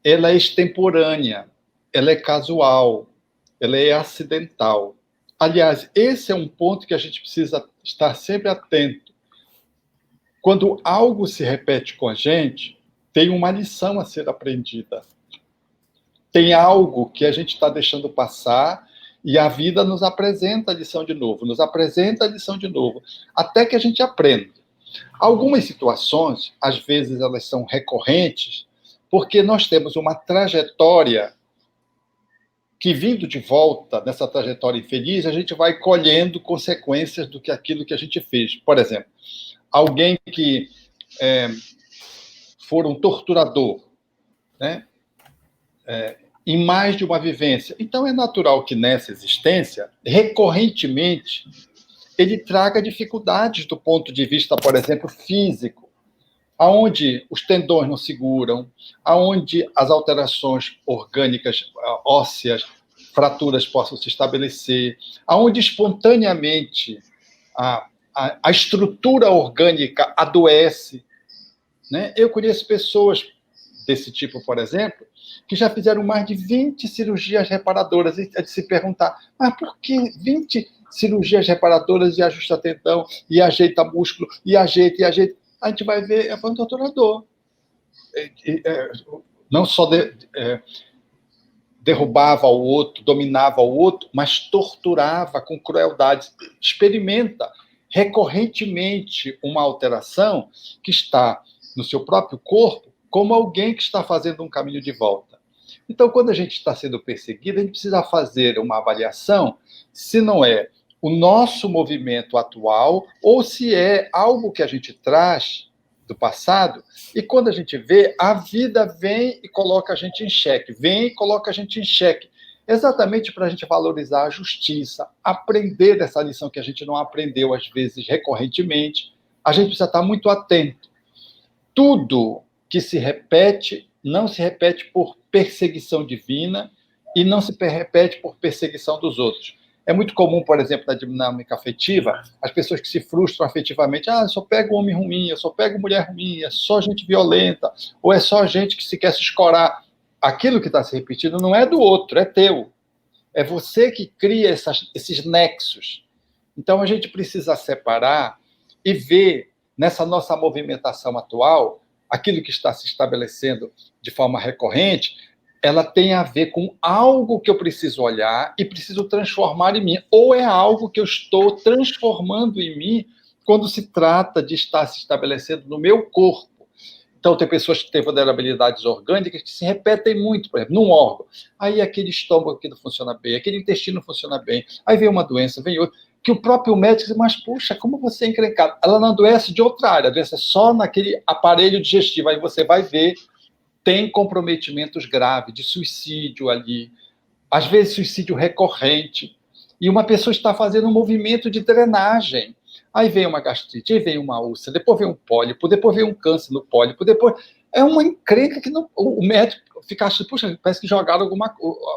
ela é extemporânea, ela é casual, ela é acidental. Aliás, esse é um ponto que a gente precisa estar sempre atento. Quando algo se repete com a gente, tem uma lição a ser aprendida. Tem algo que a gente está deixando passar e a vida nos apresenta a lição de novo, nos apresenta a lição de novo, até que a gente aprenda. Algumas situações, às vezes, elas são recorrentes, porque nós temos uma trajetória que, vindo de volta nessa trajetória infeliz, a gente vai colhendo consequências do que aquilo que a gente fez. Por exemplo, alguém que for um torturador, né? Em mais de uma vivência. Então, é natural que nessa existência, recorrentemente, ele traga dificuldades do ponto de vista, por exemplo, físico, aonde os tendões não seguram, aonde as alterações orgânicas, ósseas, fraturas possam se estabelecer, aonde espontaneamente a estrutura orgânica adoece. Né? Eu conheço pessoas desse tipo, por exemplo, que já fizeram mais de 20 cirurgias reparadoras. E é de se perguntar, mas por que 20 cirurgias reparadoras e ajusta tendão, e ajeita músculo, e ajeita? A gente vai ver, foi um torturador. Não só derrubava o outro, dominava o outro, mas torturava com crueldade. Experimenta recorrentemente uma alteração que está no seu próprio corpo, como alguém que está fazendo um caminho de volta. Então, quando a gente está sendo perseguido, a gente precisa fazer uma avaliação se não é o nosso movimento atual ou se é algo que a gente traz do passado, e quando a gente vê, a vida vem e coloca a gente em xeque, exatamente para a gente valorizar a justiça, aprender essa lição que a gente não aprendeu, às vezes, recorrentemente. A gente precisa estar muito atento. Tudo que se repete, não se repete por perseguição divina e não se repete por perseguição dos outros. É muito comum, por exemplo, na dinâmica afetiva, as pessoas que se frustram afetivamente, eu só pego homem ruim, eu só pego mulher ruim, é só gente violenta, ou é só gente que se quer se escorar. Aquilo que está se repetindo não é do outro, é teu. É você que cria esses nexos. Então, a gente precisa separar e ver, nessa nossa movimentação atual, aquilo que está se estabelecendo de forma recorrente, ela tem a ver com algo que eu preciso olhar e preciso transformar em mim. Ou é algo que eu estou transformando em mim quando se trata de estar se estabelecendo no meu corpo. Então, tem pessoas que têm vulnerabilidades orgânicas que se repetem muito, por exemplo, num órgão. Aí aquele estômago aqui não funciona bem, aquele intestino não funciona bem, aí vem uma doença, vem outra, que o próprio médico diz, mas, puxa, como você é encrencado? Ela não adoece de outra área, a doença é só naquele aparelho digestivo. Aí você vai ver, tem comprometimentos graves de suicídio ali, às vezes suicídio recorrente, e uma pessoa está fazendo um movimento de drenagem. Aí vem uma gastrite, aí vem uma úlcera, depois vem um pólipo, depois vem um câncer no pólipo, depois... É uma encrenca que não, o médico fica achando, puxa, parece que jogaram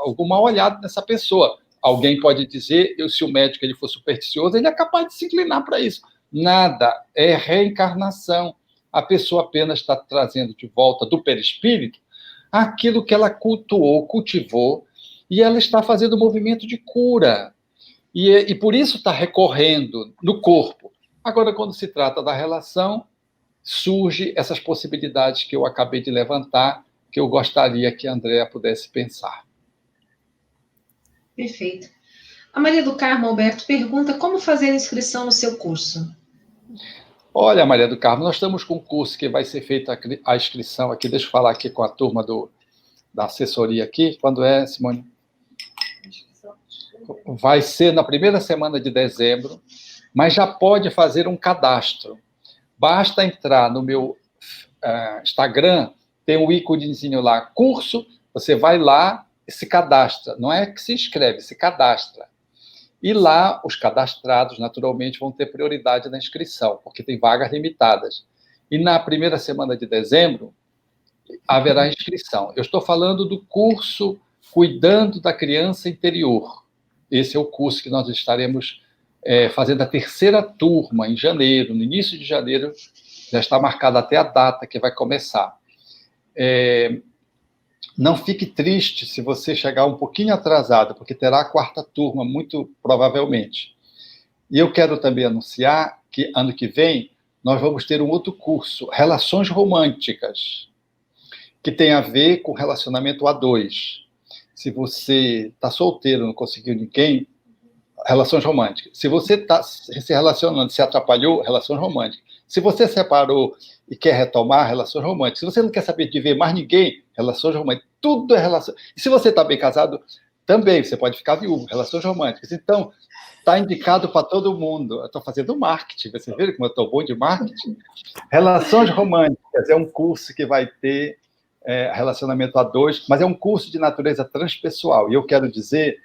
alguma olhada nessa pessoa. Alguém pode dizer, se o médico ele for supersticioso, ele é capaz de se inclinar para isso. Nada, é reencarnação. A pessoa apenas está trazendo de volta do perispírito aquilo que ela cultuou, cultivou, e ela está fazendo um movimento de cura. E por isso está recorrendo no corpo. Agora, quando se trata da relação, surgem essas possibilidades que eu acabei de levantar, que eu gostaria que a Andréa pudesse pensar. Perfeito. A Maria do Carmo Alberto pergunta como fazer a inscrição no seu curso. Olha, Maria do Carmo, nós estamos com um curso que vai ser feita a inscrição aqui. Deixa eu falar aqui com a turma da assessoria aqui. Quando é, Simone? Vai ser na primeira semana de dezembro, mas já pode fazer um cadastro. Basta entrar no meu Instagram, tem um íconezinho lá, curso, você vai lá e se cadastra. Não é que se inscreve, se cadastra. E lá, os cadastrados, naturalmente, vão ter prioridade na inscrição, porque tem vagas limitadas. E na primeira semana de dezembro, haverá inscrição. Eu estou falando do curso Cuidando da Criança Interior. Esse é o curso que nós estaremos fazendo a terceira turma em janeiro, no início de janeiro, já está marcada até a data que vai começar. Não fique triste se você chegar um pouquinho atrasado, porque terá a quarta turma, muito provavelmente. E eu quero também anunciar que ano que vem nós vamos ter um outro curso, Relações Românticas, que tem a ver com relacionamento a dois. Se você está solteiro, não conseguiu ninguém, relações românticas. Se você está se relacionando, se atrapalhou, relações românticas. Se você separou e quer retomar, relações românticas. Se você não quer saber de ver mais ninguém, relações românticas. Tudo é relação. E se você está bem casado, também você pode ficar viúvo, relações românticas. Então, está indicado para todo mundo. Eu estou fazendo marketing, você vê como eu estou bom de marketing? Relações românticas é um curso que vai ter relacionamento a dois, mas é um curso de natureza transpessoal. E eu quero dizer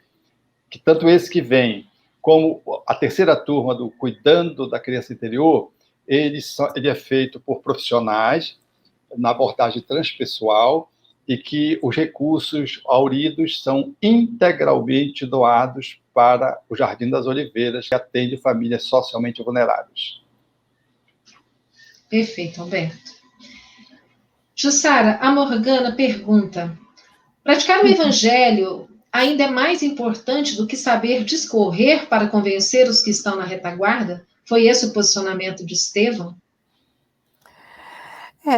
que tanto esse que vem, como a terceira turma do Cuidando da Criança Interior, ele é feito por profissionais na abordagem transpessoal e que os recursos auridos são integralmente doados para o Jardim das Oliveiras, que atende famílias socialmente vulneráveis. Perfeito, Alberto. Jussara, a Morgana pergunta: praticar o evangelho ainda é mais importante do que saber discorrer para convencer os que estão na retaguarda? Foi esse o posicionamento de Estevão?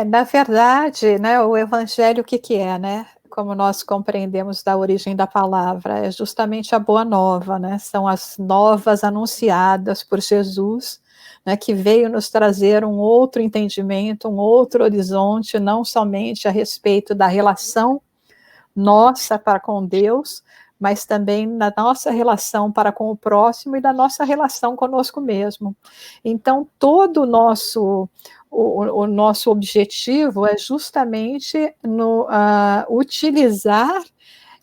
Na verdade, né, o evangelho, o que é, né? Como nós compreendemos da origem da palavra, é justamente a boa nova, né? São as novas anunciadas por Jesus, né, que veio nos trazer um outro entendimento, um outro horizonte, não somente a respeito da relação nossa para com Deus, mas também na nossa relação para com o próximo e da nossa relação conosco mesmo. Então, todo o nosso objetivo é justamente utilizar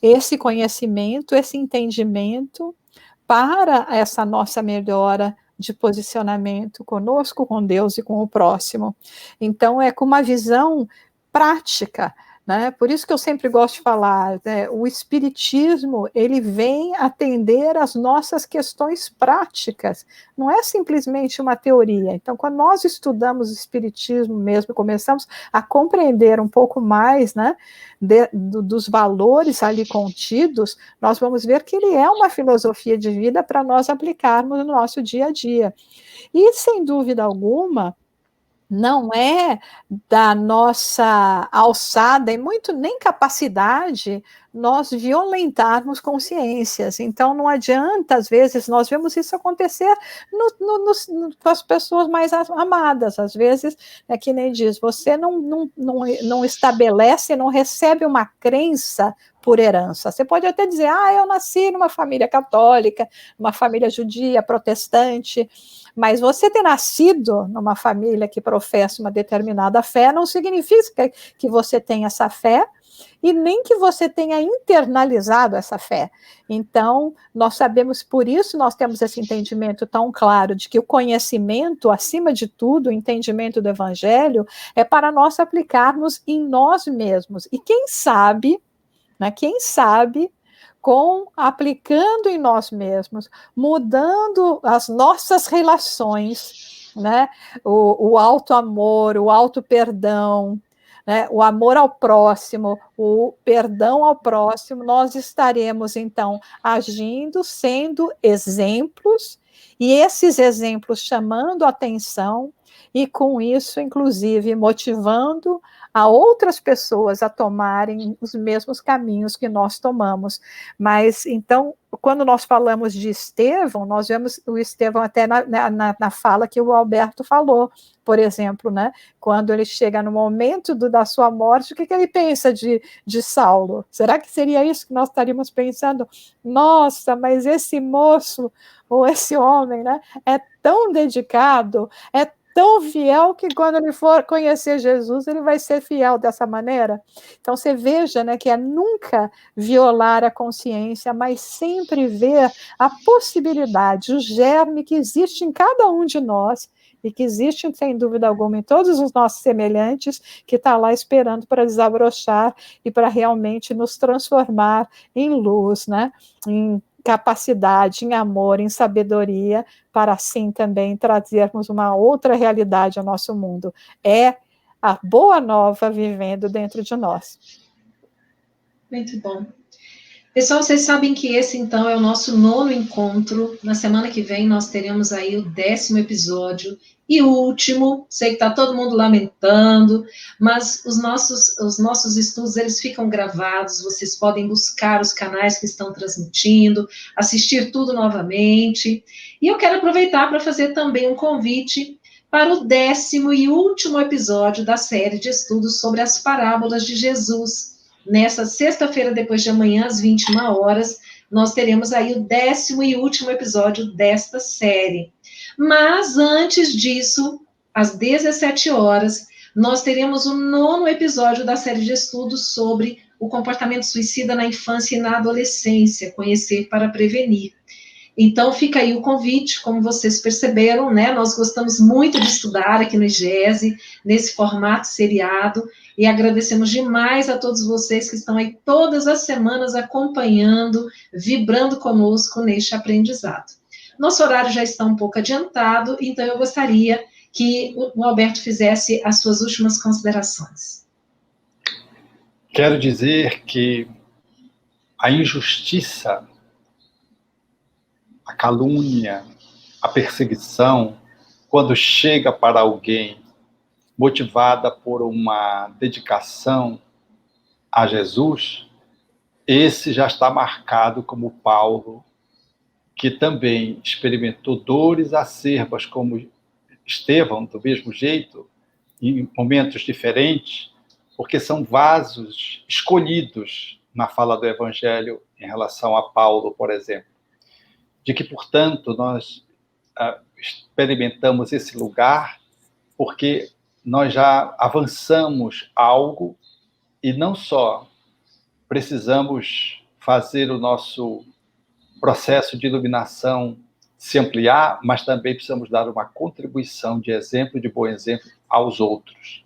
esse conhecimento, esse entendimento para essa nossa melhora de posicionamento conosco, com Deus e com o próximo. Então, é com uma visão prática, né? Por isso que eu sempre gosto de falar, né? O Espiritismo, ele vem atender às nossas questões práticas, não é simplesmente uma teoria. Então, quando nós estudamos o Espiritismo mesmo, começamos a compreender um pouco mais, né, dos valores ali contidos, nós vamos ver que ele é uma filosofia de vida para nós aplicarmos no nosso dia a dia. E, sem dúvida alguma, não é da nossa alçada e muito nem capacidade nós violentarmos consciências. Então, não adianta, às vezes, nós vemos isso acontecer com as pessoas mais amadas. Às vezes, é que nem diz, você não estabelece, não recebe uma crença por herança. Você pode até dizer, eu nasci numa família católica, numa família judia, protestante, mas você ter nascido numa família que professa uma determinada fé não significa que você tenha essa fé e nem que você tenha internalizado essa fé. Então, nós sabemos, por isso nós temos esse entendimento tão claro de que o conhecimento, acima de tudo, o entendimento do Evangelho, é para nós aplicarmos em nós mesmos. E quem sabe, aplicando em nós mesmos, mudando as nossas relações, né? O alto amor, o alto perdão, né? O amor ao próximo, o perdão ao próximo, nós estaremos, então, agindo, sendo exemplos, e esses exemplos chamando atenção, e com isso, inclusive, motivando a outras pessoas a tomarem os mesmos caminhos que nós tomamos. Mas, então, quando nós falamos de Estevão, nós vemos o Estevão até na fala que o Alberto falou, por exemplo, né? Quando ele chega no momento da sua morte, o que ele pensa de Saulo? Será que seria isso que nós estaríamos pensando? Nossa, mas esse moço, ou esse homem, né, é tão dedicado, é tão fiel, que quando ele for conhecer Jesus, ele vai ser fiel dessa maneira. Então, você veja, né, que é nunca violar a consciência, mas sempre ver a possibilidade, o germe que existe em cada um de nós, e que existe, sem dúvida alguma, em todos os nossos semelhantes, que está lá esperando para desabrochar e para realmente nos transformar em luz, né? Em capacidade, em amor, em sabedoria, para assim também trazermos uma outra realidade ao nosso mundo. É a boa nova vivendo dentro de nós. Muito bom. Pessoal, vocês sabem que esse, então, é o nosso 9º encontro. Na semana que vem, nós teremos aí o 10º episódio e último. Sei que está todo mundo lamentando, mas os nossos estudos, eles ficam gravados. Vocês podem buscar os canais que estão transmitindo, assistir tudo novamente. E eu quero aproveitar para fazer também um convite para o 10º e último episódio da série de estudos sobre as parábolas de Jesus. Nessa sexta-feira, depois de amanhã, às 21 horas, nós teremos aí o 10º e último episódio desta série. Mas, antes disso, às 17 horas, nós teremos o 9º episódio da série de estudos sobre o comportamento suicida na infância e na adolescência, conhecer para prevenir. Então, fica aí o convite, como vocês perceberam, né? Nós gostamos muito de estudar aqui no IGESE, nesse formato seriado, e agradecemos demais a todos vocês que estão aí todas as semanas acompanhando, vibrando conosco neste aprendizado. Nosso horário já está um pouco adiantado, então eu gostaria que o Alberto fizesse as suas últimas considerações. Quero dizer que a injustiça, a calúnia, a perseguição, quando chega para alguém motivada por uma dedicação a Jesus, esse já está marcado como Paulo, que também experimentou dores acerbas como Estevão, do mesmo jeito, em momentos diferentes, porque são vasos escolhidos na fala do Evangelho em relação a Paulo, por exemplo. De que, portanto, nós experimentamos esse lugar porque nós já avançamos algo e não só precisamos fazer o nosso processo de iluminação se ampliar, mas também precisamos dar uma contribuição de exemplo, de bom exemplo aos outros.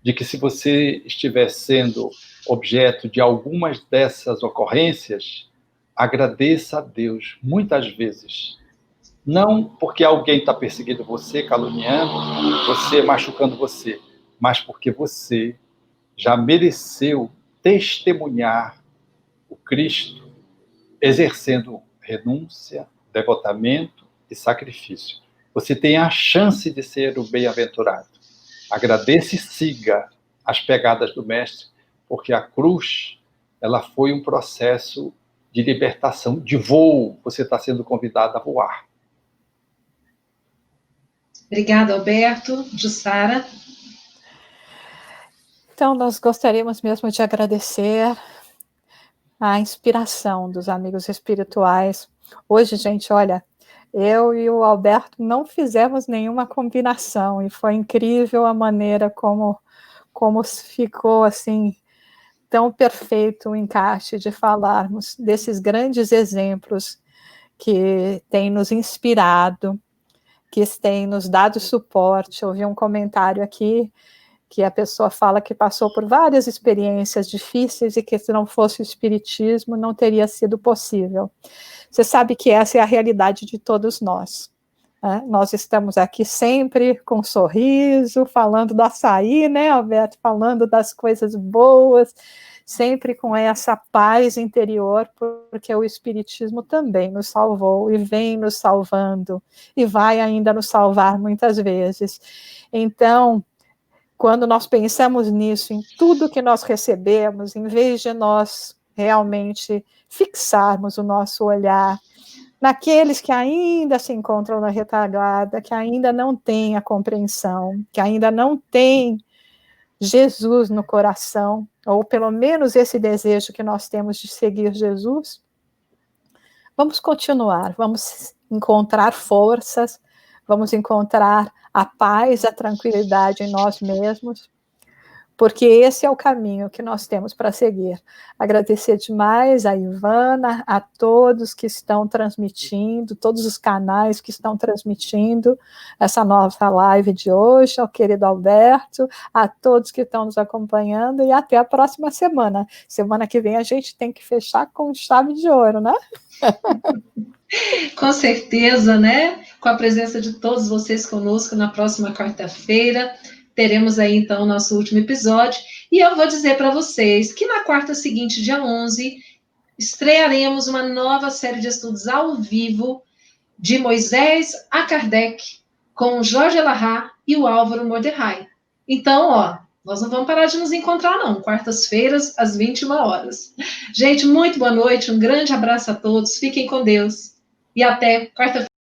De que se você estiver sendo objeto de algumas dessas ocorrências, agradeça a Deus muitas vezes. Não porque alguém está perseguindo você, caluniando você, machucando você, mas porque você já mereceu testemunhar o Cristo exercendo renúncia, devotamento e sacrifício. Você tem a chance de ser o bem-aventurado. Agradeça e siga as pegadas do Mestre, porque a cruz, ela foi um processo de libertação, de voo. Você está sendo convidado a voar. Obrigada, Alberto. Jussara? Então, nós gostaríamos mesmo de agradecer a inspiração dos amigos espirituais. Hoje, gente, olha, eu e o Alberto não fizemos nenhuma combinação, e foi incrível a maneira como ficou, assim, tão perfeito o encaixe de falarmos desses grandes exemplos que têm nos inspirado, que têm nos dado suporte. Eu vi um comentário aqui que a pessoa fala que passou por várias experiências difíceis e que se não fosse o espiritismo não teria sido possível. Você sabe que essa é a realidade de todos nós. Né? Nós estamos aqui sempre com um sorriso, falando do açaí, né, Alberto? Falando das coisas boas, sempre com essa paz interior, porque o Espiritismo também nos salvou e vem nos salvando, e vai ainda nos salvar muitas vezes. Então, quando nós pensamos nisso, em tudo que nós recebemos, em vez de nós realmente fixarmos o nosso olhar naqueles que ainda se encontram na retaguarda, que ainda não têm a compreensão, que ainda não têm Jesus no coração, ou pelo menos esse desejo que nós temos de seguir Jesus, vamos continuar, vamos encontrar forças, vamos encontrar a paz, a tranquilidade em nós mesmos, porque esse é o caminho que nós temos para seguir. Agradecer demais a Ivana, a todos que estão transmitindo, todos os canais que estão transmitindo essa nova live de hoje, ao querido Alberto, a todos que estão nos acompanhando, e até a próxima semana. Semana que vem a gente tem que fechar com chave de ouro, né? Com certeza, né? Com a presença de todos vocês conosco na próxima quarta-feira. Teremos aí, então, o nosso último episódio. E eu vou dizer para vocês que na quarta seguinte, dia 11, estrearemos uma nova série de estudos ao vivo de Moisés a Kardec, com o Jorge Elahá e o Álvaro Morderray. Então, ó, nós não vamos parar de nos encontrar, não. Quartas-feiras, às 21 horas. Gente, muito boa noite, um grande abraço a todos, fiquem com Deus. E até quarta-feira.